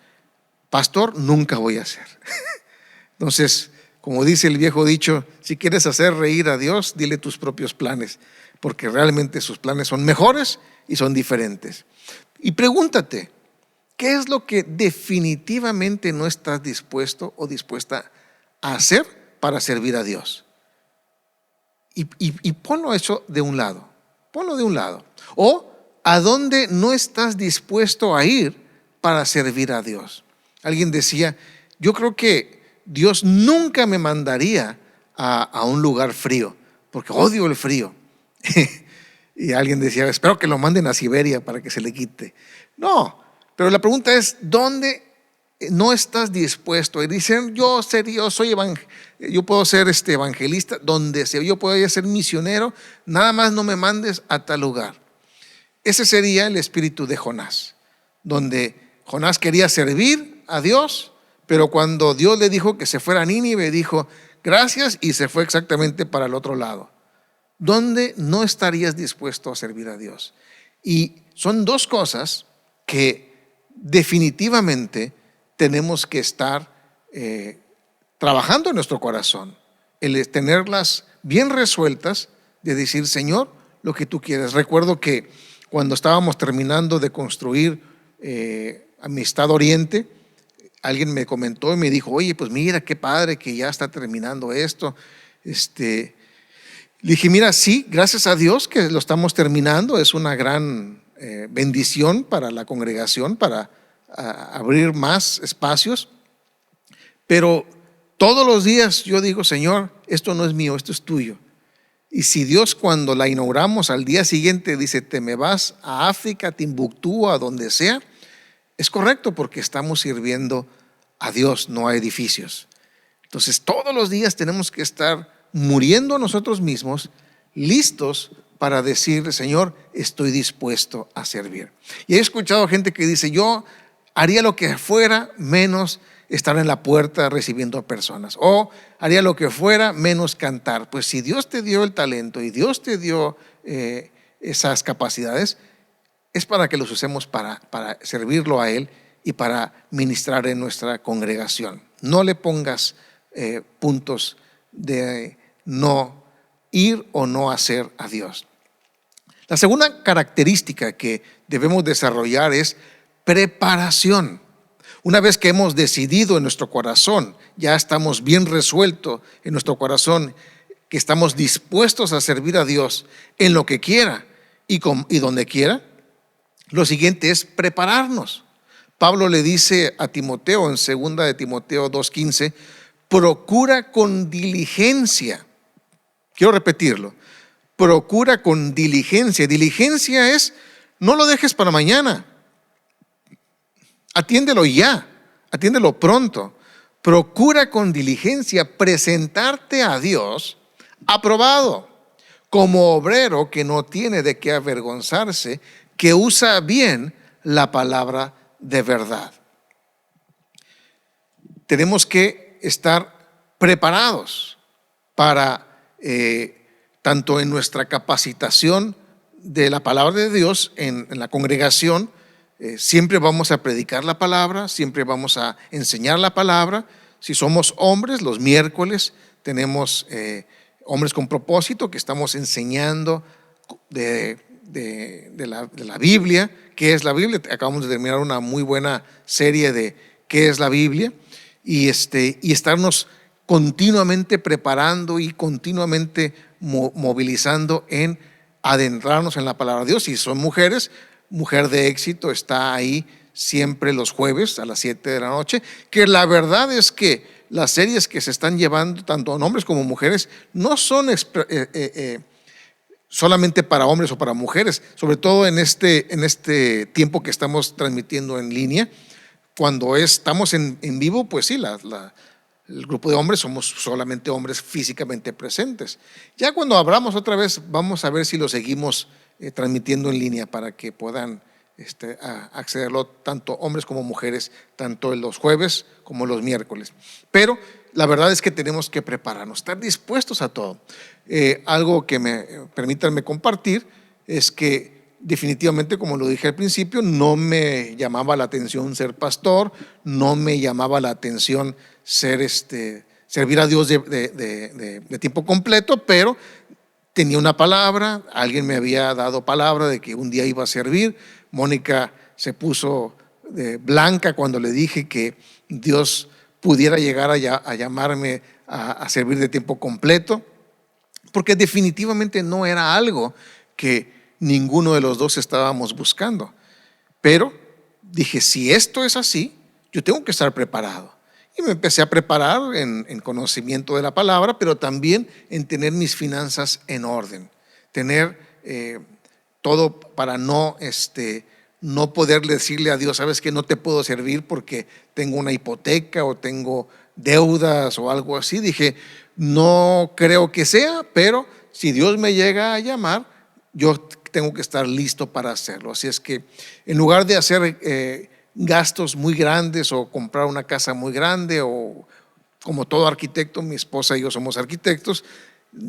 pastor nunca voy a ser. Entonces, como dice el viejo dicho, si quieres hacer reír a Dios, dile tus propios planes, porque realmente sus planes son mejores y son diferentes. Y pregúntate: ¿qué es lo que definitivamente no estás dispuesto o dispuesta a hacer para servir a Dios? Y ponlo eso de un lado. ponlo de un lado. O ¿a dónde no estás dispuesto a ir para servir a Dios? Alguien decía, yo creo que Dios nunca me mandaría a un lugar frío, porque odio el frío. Y alguien decía, espero que lo manden a Siberia para que se le quite. No, pero la pregunta es, ¿dónde no estás dispuesto? Y dicen, yo puedo ser evangelista, donde sea, yo puedo ser misionero, nada más no me mandes a tal lugar. Ese sería el espíritu de Jonás, donde Jonás quería servir a Dios, pero cuando Dios le dijo que se fuera a Nínive, dijo, gracias, y se fue exactamente para el otro lado. ¿Dónde no estarías dispuesto a servir a Dios? Y son dos cosas que definitivamente tenemos que estar trabajando en nuestro corazón. El tenerlas bien resueltas, de decir, Señor, lo que tú quieres. Recuerdo que cuando estábamos terminando de construir Amistad Oriente, alguien me comentó y me dijo, oye, pues mira qué padre que ya está terminando esto. Le dije, mira, sí, gracias a Dios que lo estamos terminando, es una gran bendición para la congregación, para abrir más espacios, pero todos los días yo digo, Señor, esto no es mío, esto es tuyo. Y si Dios, cuando la inauguramos al día siguiente dice, te me vas a África, a Timbuktu, a donde sea, es correcto, porque estamos sirviendo a Dios, no a edificios. Entonces todos los días tenemos que estar muriendo a nosotros mismos, listos para decir, Señor, estoy dispuesto a servir. Y he escuchado gente que dice, yo haría lo que fuera menos estar en la puerta recibiendo a personas, o haría lo que fuera menos cantar. Pues si Dios te dio el talento y Dios te dio esas capacidades, es para que los usemos para servirlo a Él y para ministrar en nuestra congregación. No le pongas puntos de no ir o no hacer a Dios. La segunda característica que debemos desarrollar es preparación. Una vez que hemos decidido en nuestro corazón, ya estamos bien resueltos en nuestro corazón, que estamos dispuestos a servir a Dios en lo que quiera y donde quiera, lo siguiente es prepararnos. Pablo le dice a Timoteo en 2 de Timoteo 2:15, procura con diligencia. Quiero repetirlo. Procura con diligencia. Diligencia es, no lo dejes para mañana. Atiéndelo ya, atiéndelo pronto. Procura con diligencia presentarte a Dios aprobado, como obrero que no tiene de qué avergonzarse, que usa bien la palabra de verdad. Tenemos que estar preparados para tanto en nuestra capacitación de la palabra de Dios en la congregación. Siempre vamos a predicar la palabra, siempre vamos a enseñar la palabra. Si somos hombres, los miércoles tenemos hombres con propósito, que estamos enseñando de la Biblia. ¿Qué es la Biblia? Acabamos de terminar una muy buena serie de qué es la Biblia, y estarnos continuamente preparando y continuamente movilizando en adentrarnos en la palabra de Dios. Si son mujeres, Mujer de Éxito está ahí siempre los jueves a las 7 de la noche, que la verdad es que las series que se están llevando, tanto en hombres como mujeres, no son solamente para hombres o para mujeres, sobre todo en este tiempo que estamos transmitiendo en línea. Cuando estamos en vivo, pues sí, el grupo de hombres somos solamente hombres físicamente presentes. Ya cuando abramos otra vez, vamos a ver si lo seguimos transmitiendo en línea para que puedan accederlo tanto hombres como mujeres, tanto los jueves como los miércoles. Pero la verdad es que tenemos que prepararnos, estar dispuestos a todo. Algo que permítanme compartir es que definitivamente, como lo dije al principio, no me llamaba la atención ser pastor, no me llamaba la atención servir a Dios de tiempo completo, pero tenía una palabra, alguien me había dado palabra de que un día iba a servir. Mónica se puso blanca cuando le dije que Dios pudiera llegar a llamarme a servir de tiempo completo, porque definitivamente no era algo que ninguno de los dos estábamos buscando. Pero dije, si esto es así, yo tengo que estar preparado. Y me empecé a preparar en conocimiento de la palabra, pero también en tener mis finanzas en orden. Tener todo para no poder decirle a Dios, sabes que no te puedo servir porque tengo una hipoteca o tengo deudas o algo así. Dije, no creo que sea, pero si Dios me llega a llamar, yo tengo que estar listo para hacerlo. Así es que en lugar de hacer gastos muy grandes o comprar una casa muy grande, o como todo arquitecto, mi esposa y yo somos arquitectos,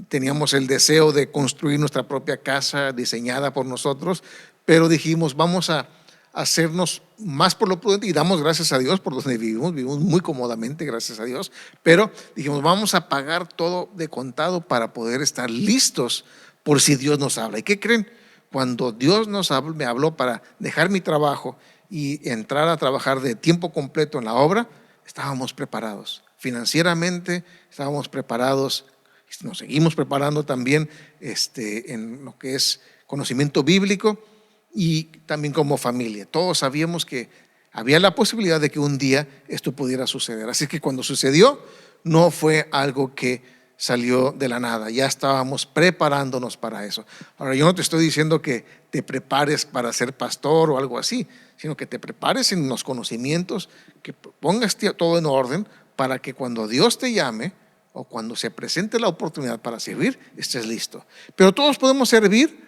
teníamos el deseo de construir nuestra propia casa diseñada por nosotros, pero dijimos, vamos a hacernos más por lo prudente, y damos gracias a Dios por donde vivimos muy cómodamente, gracias a Dios, pero dijimos, vamos a pagar todo de contado para poder estar listos por si Dios nos habla. ¿Y qué creen? Cuando Dios me habló para dejar mi trabajo y entrar a trabajar de tiempo completo en la obra, estábamos preparados. Financieramente estábamos preparados, nos seguimos preparando también en lo que es conocimiento bíblico y también como familia. Todos sabíamos que había la posibilidad de que un día esto pudiera suceder. Así que cuando sucedió, no fue algo que salió de la nada, ya estábamos preparándonos para eso. Ahora, yo no te estoy diciendo que te prepares para ser pastor o algo así, sino que te prepares en los conocimientos, que pongas todo en orden para que cuando Dios te llame o cuando se presente la oportunidad para servir, estés listo. Pero todos podemos servir,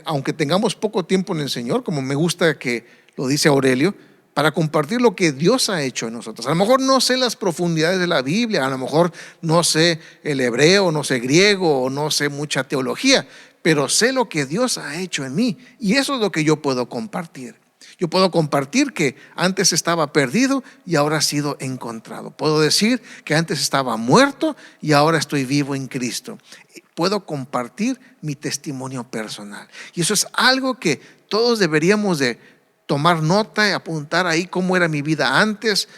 aunque tengamos poco tiempo en el Señor, como me gusta que lo dice Aurelio, para compartir lo que Dios ha hecho en nosotros. A lo mejor no sé las profundidades de la Biblia, a lo mejor no sé el hebreo, no sé griego, o no sé mucha teología, pero sé lo que Dios ha hecho en mí, y eso es lo que yo puedo compartir. Yo puedo compartir que antes estaba perdido y ahora he sido encontrado. Puedo decir que antes estaba muerto y ahora estoy vivo en Cristo. Puedo compartir mi testimonio personal, y eso es algo que todos deberíamos de tomar nota y apuntar ahí cómo era mi vida antes,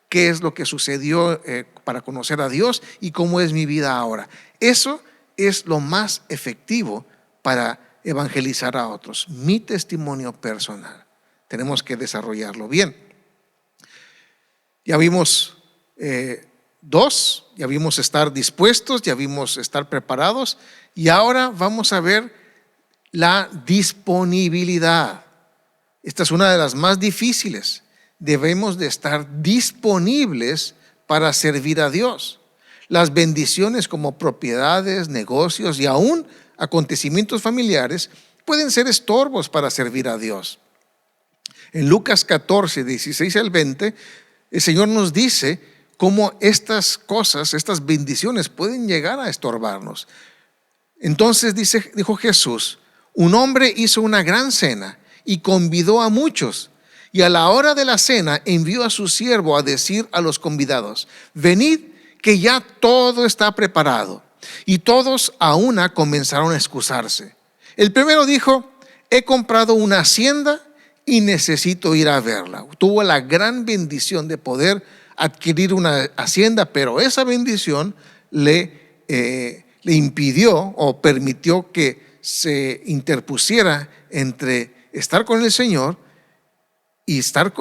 qué es lo que sucedió para conocer a Dios y cómo es mi vida ahora. Eso es lo más efectivo para evangelizar a otros, mi testimonio personal. Tenemos que desarrollarlo bien. Ya vimos dos, ya vimos estar dispuestos, ya vimos estar preparados, y ahora vamos a ver la disponibilidad. Esta es una de las más difíciles. Debemos de estar disponibles para servir a Dios. Las bendiciones como propiedades, negocios y aún acontecimientos familiares pueden ser estorbos para servir a Dios. En Lucas 14, 16 al 20, el Señor nos dice cómo estas cosas, estas bendiciones pueden llegar a estorbarnos. Entonces dijo Jesús, un hombre hizo una gran cena y convidó a muchos, y a la hora de la cena envió a su siervo a decir a los convidados, venid que ya todo está preparado. Y todos a una comenzaron a excusarse. El primero dijo, he comprado una hacienda y necesito ir a verla. Tuvo la gran bendición de poder adquirir una hacienda, pero esa bendición le impidió o permitió que se interpusiera entre estar con el Señor y estar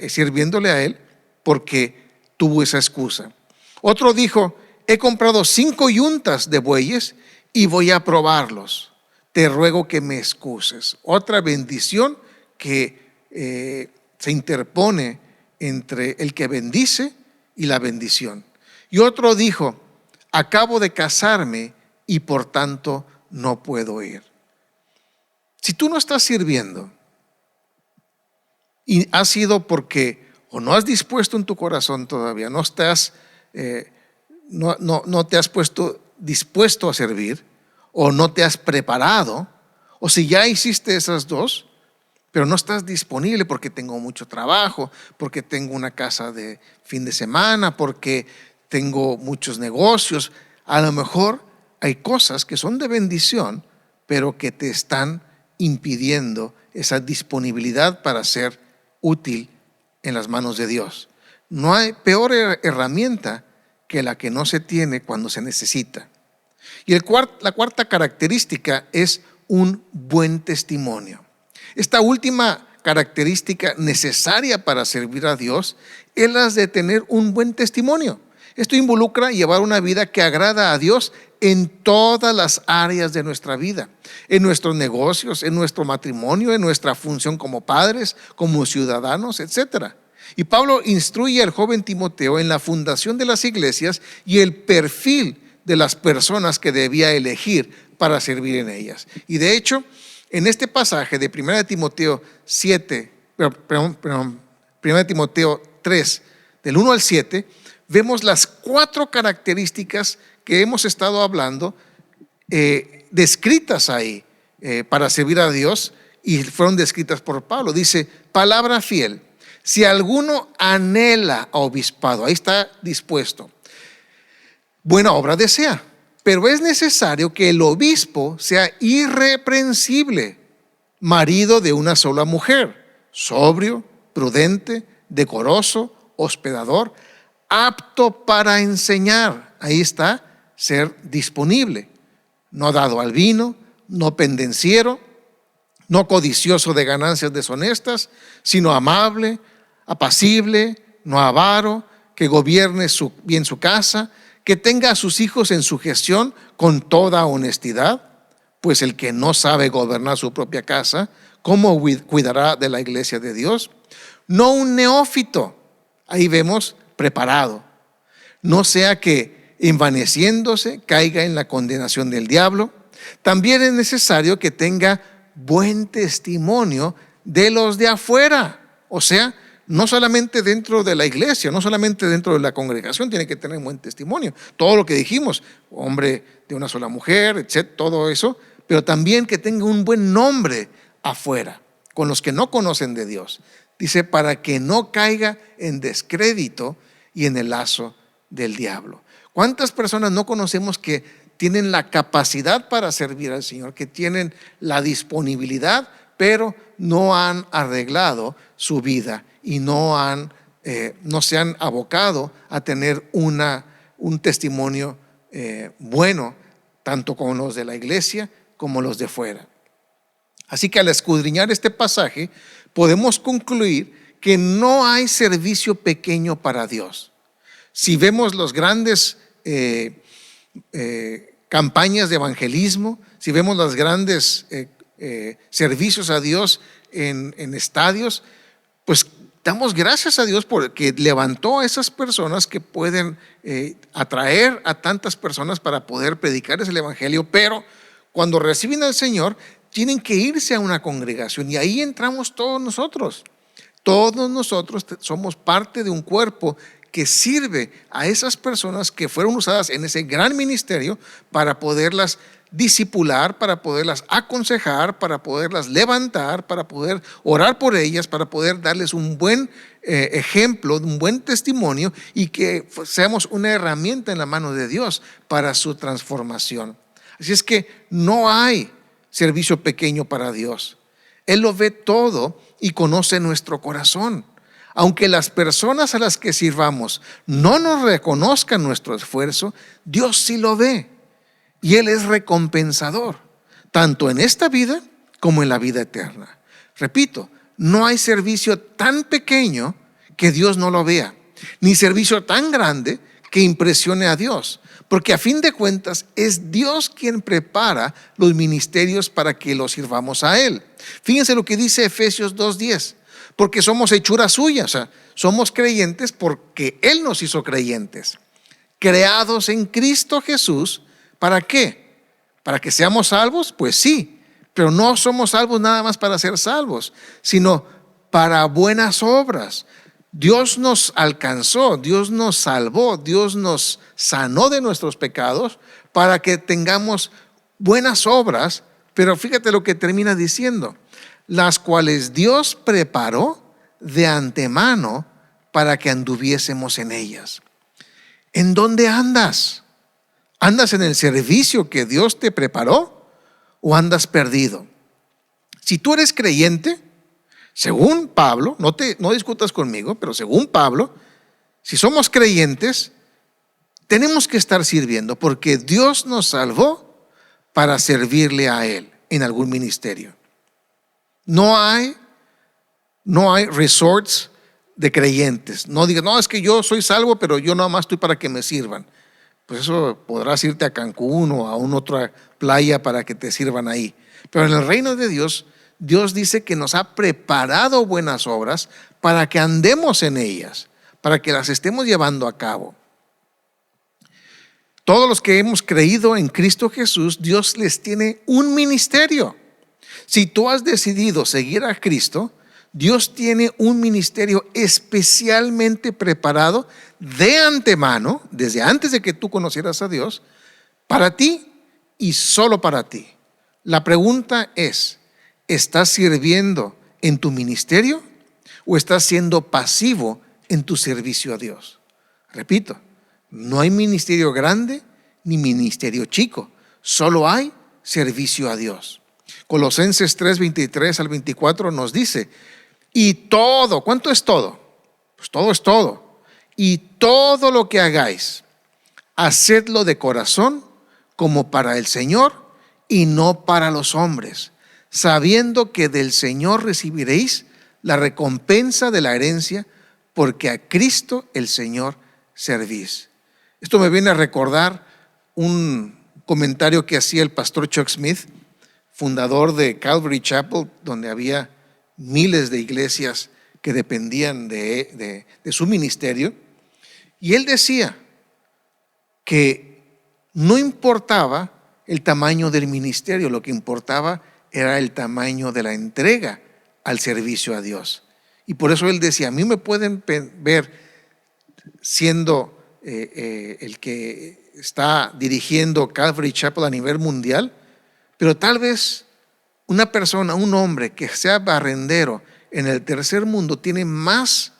sirviéndole a Él, porque tuvo esa excusa. Otro dijo, he comprado 5 yuntas de bueyes y voy a probarlos. Te ruego que me excuses. Otra bendición que se interpone entre el que bendice y la bendición. Y otro dijo, acabo de casarme y por tanto no puedo ir. Si tú no estás sirviendo y ha sido porque o no has dispuesto en tu corazón todavía, no te has puesto dispuesto a servir, o no te has preparado, o si ya hiciste esas dos, pero no estás disponible porque tengo mucho trabajo, porque tengo una casa de fin de semana, porque tengo muchos negocios, a lo mejor hay cosas que son de bendición, pero que te están impidiendo esa disponibilidad para ser útil en las manos de Dios. No hay peor herramienta que la que no se tiene cuando se necesita. Y la cuarta característica es un buen testimonio. Esta última característica necesaria para servir a Dios es la de tener un buen testimonio. Esto involucra llevar una vida que agrada a Dios en todas las áreas de nuestra vida, en nuestros negocios, en nuestro matrimonio, en nuestra función como padres, como ciudadanos, etc. Y Pablo instruye al joven Timoteo en la fundación de las iglesias y el perfil de las personas que debía elegir para servir en ellas. Y de hecho, en este pasaje de 1 Timoteo 1 Timoteo 3, del 1 al 7, vemos las 4 características que hemos estado hablando, descritas ahí para servir a Dios, y fueron descritas por Pablo. Dice, palabra fiel, si alguno anhela a obispado, ahí está dispuesto, buena obra desea, pero es necesario que el obispo sea irreprensible, marido de una sola mujer, sobrio, prudente, decoroso, hospedador, apto para enseñar. Ahí está, ser disponible, no dado al vino, no pendenciero, no codicioso de ganancias deshonestas, sino amable, apacible, no avaro, que gobierne bien su casa, que tenga a sus hijos en sujeción con toda honestidad, pues el que no sabe gobernar su propia casa, ¿cómo cuidará de la iglesia de Dios? No un neófito, ahí vemos, preparado, no sea que envaneciéndose caiga en la condenación del diablo. También es necesario que tenga buen testimonio de los de afuera, o sea, no solamente dentro de la iglesia, no solamente dentro de la congregación tiene que tener buen testimonio, todo lo que dijimos, hombre de una sola mujer, etc., todo eso, pero también que tenga un buen nombre afuera, con los que no conocen de Dios. Dice, para que no caiga en descrédito y en el lazo del diablo. ¿Cuántas personas no conocemos que tienen la capacidad para servir al Señor, que tienen la disponibilidad, pero no han arreglado su vida y no se han abocado a tener un testimonio bueno, tanto con los de la iglesia como los de fuera? Así que al escudriñar este pasaje, podemos concluir que no hay servicio pequeño para Dios. Si vemos los grandes campañas de evangelismo, si vemos los grandes servicios a Dios en estadios, pues damos gracias a Dios porque levantó a esas personas que pueden atraer a tantas personas para poder predicarles el evangelio, pero cuando reciben al Señor tienen que irse a una congregación y ahí entramos todos nosotros. Todos nosotros somos parte de un cuerpo que sirve a esas personas que fueron usadas en ese gran ministerio para poderlas discipular, para poderlas aconsejar, para poderlas levantar, para poder orar por ellas, para poder darles un buen ejemplo, un buen testimonio y que seamos una herramienta en la mano de Dios para su transformación. Así es que no hay servicio pequeño para Dios. Él lo ve todo y conoce nuestro corazón. Aunque las personas a las que sirvamos no nos reconozcan nuestro esfuerzo, Dios sí lo ve y Él es recompensador, tanto en esta vida como en la vida eterna. Repito, no hay servicio tan pequeño que Dios no lo vea, ni servicio tan grande que impresione a Dios, porque a fin de cuentas es Dios quien prepara los ministerios para que los sirvamos a Él. Fíjense lo que dice Efesios 2:10. Porque somos hechura suya, o sea, somos creyentes porque Él nos hizo creyentes, creados en Cristo Jesús. ¿Para qué? ¿Para que seamos salvos? Pues sí, pero no somos salvos nada más para ser salvos, sino para buenas obras. Dios nos alcanzó, Dios nos salvó, Dios nos sanó de nuestros pecados para que tengamos buenas obras, pero fíjate lo que termina diciendo: las cuales Dios preparó de antemano para que anduviésemos en ellas. ¿En dónde andas? ¿Andas en el servicio que Dios te preparó o andas perdido? Si tú eres creyente, según Pablo, no discutas conmigo, pero según Pablo, si somos creyentes, tenemos que estar sirviendo porque Dios nos salvó para servirle a Él. en algún ministerio. No hay resorts de creyentes. No digas, no, es que yo soy salvo, pero yo nada más estoy para que me sirvan. Pues eso podrás irte a Cancún o a una otra playa para que te sirvan ahí. Pero en el reino de Dios, Dios dice que nos ha preparado buenas obras para que andemos en ellas, para que las estemos llevando a cabo. Todos los que hemos creído en Cristo Jesús, Dios les tiene un ministerio. Si tú has decidido seguir a Cristo, Dios tiene un ministerio especialmente preparado de antemano, desde antes de que tú conocieras a Dios, para ti y solo para ti. La pregunta es, ¿estás sirviendo en tu ministerio o estás siendo pasivo en tu servicio a Dios? Repito, no hay ministerio grande ni ministerio chico, solo hay servicio a Dios. Colosenses 3:23 al 24 nos dice, y todo, ¿cuánto es todo? Pues todo es todo. Y todo lo que hagáis, hacedlo de corazón como para el Señor y no para los hombres, sabiendo que del Señor recibiréis la recompensa de la herencia, porque a Cristo el Señor servís. Esto me viene a recordar un comentario que hacía el pastor Chuck Smith, fundador de Calvary Chapel, donde había miles de iglesias que dependían de su ministerio. Y él decía que no importaba el tamaño del ministerio, lo que importaba era el tamaño de la entrega al servicio a Dios. Y por eso él decía, a mí me pueden ver siendo el que está dirigiendo Calvary Chapel a nivel mundial, pero tal vez una persona, un hombre que sea barrendero en el tercer mundo tiene más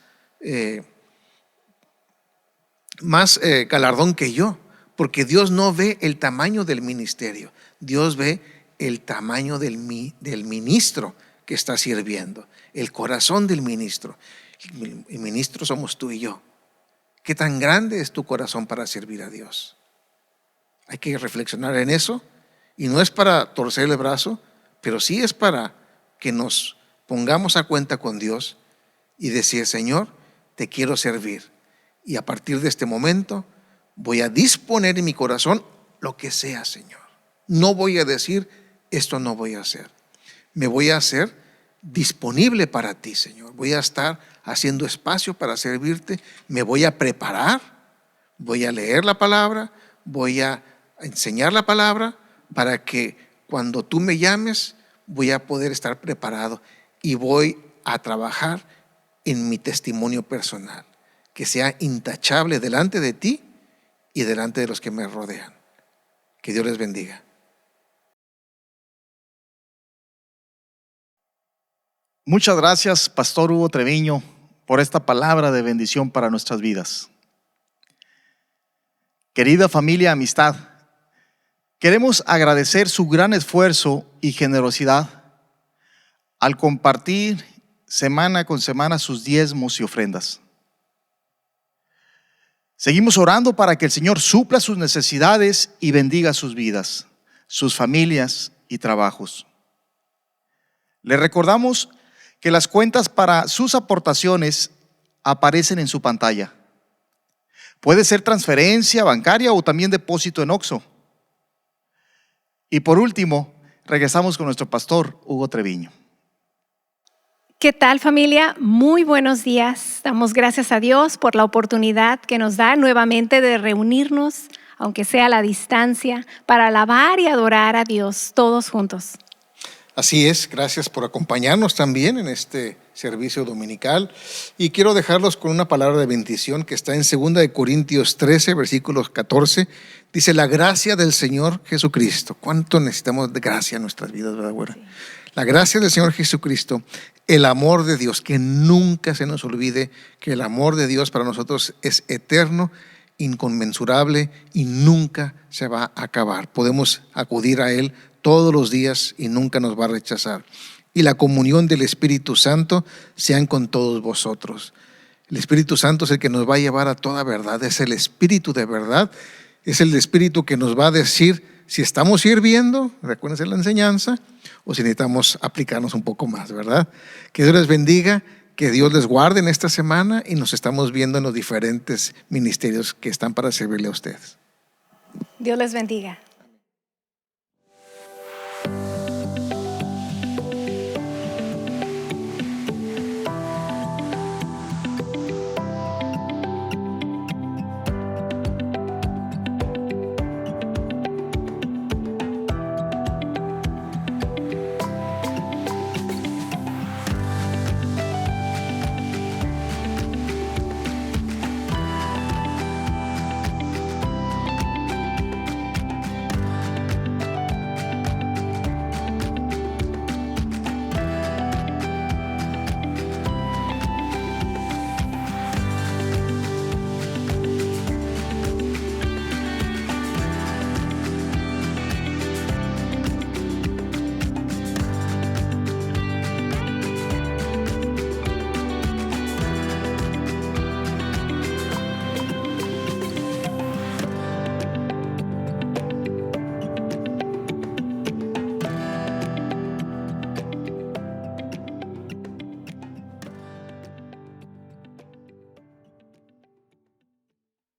galardón que yo, porque Dios no ve el tamaño del ministerio, Dios ve el tamaño del ministro que está sirviendo, el corazón del ministro. El ministro somos tú y yo. ¿Qué tan grande es tu corazón para servir a Dios? Hay que reflexionar en eso, y no es para torcer el brazo, pero sí es para que nos pongamos a cuenta con Dios y decir, Señor, te quiero servir, y a partir de este momento voy a disponer en mi corazón lo que sea, Señor. No voy a decir, esto no voy a hacer. Me voy a hacer disponible para ti, Señor. Voy a estar haciendo espacio para servirte. Me voy a preparar, voy a leer la palabra, voy a enseñar la palabra para que cuando tú me llames voy a poder estar preparado, y voy a trabajar en mi testimonio personal, que sea intachable delante de ti y delante de los que me rodean. Que Dios les bendiga. Muchas gracias, Pastor Hugo Treviño, por esta palabra de bendición para nuestras vidas. Querida familia, amistad, queremos agradecer su gran esfuerzo y generosidad al compartir semana con semana sus diezmos y ofrendas. Seguimos orando para que el Señor supla sus necesidades y bendiga sus vidas, sus familias y trabajos. Le recordamos que las cuentas para sus aportaciones aparecen en su pantalla. Puede ser transferencia bancaria o también depósito en Oxxo. Y por último, regresamos con nuestro pastor Hugo Treviño. ¿Qué tal, familia? Muy buenos días. Damos gracias a Dios por la oportunidad que nos da nuevamente de reunirnos, aunque sea a la distancia, para alabar y adorar a Dios todos juntos. Así es, gracias por acompañarnos también en este servicio dominical. Y quiero dejarlos con una palabra de bendición que está en 2 Corintios 13, versículos 14. Dice, la gracia del Señor Jesucristo. ¿Cuánto necesitamos de gracia en nuestras vidas, verdad, güera? Sí. La gracia del Señor Jesucristo, el amor de Dios, que nunca se nos olvide que el amor de Dios para nosotros es eterno, inconmensurable y nunca se va a acabar. Podemos acudir a Él todos los días y nunca nos va a rechazar. Y la comunión del Espíritu Santo sean con todos vosotros. El Espíritu Santo es el que nos va a llevar a toda verdad, es el Espíritu de verdad, es el Espíritu que nos va a decir si estamos sirviendo, recuérdense la enseñanza, o si necesitamos aplicarnos un poco más, ¿verdad? Que Dios les bendiga, que Dios les guarde en esta semana y nos estamos viendo en los diferentes ministerios que están para servirle a ustedes. Dios les bendiga.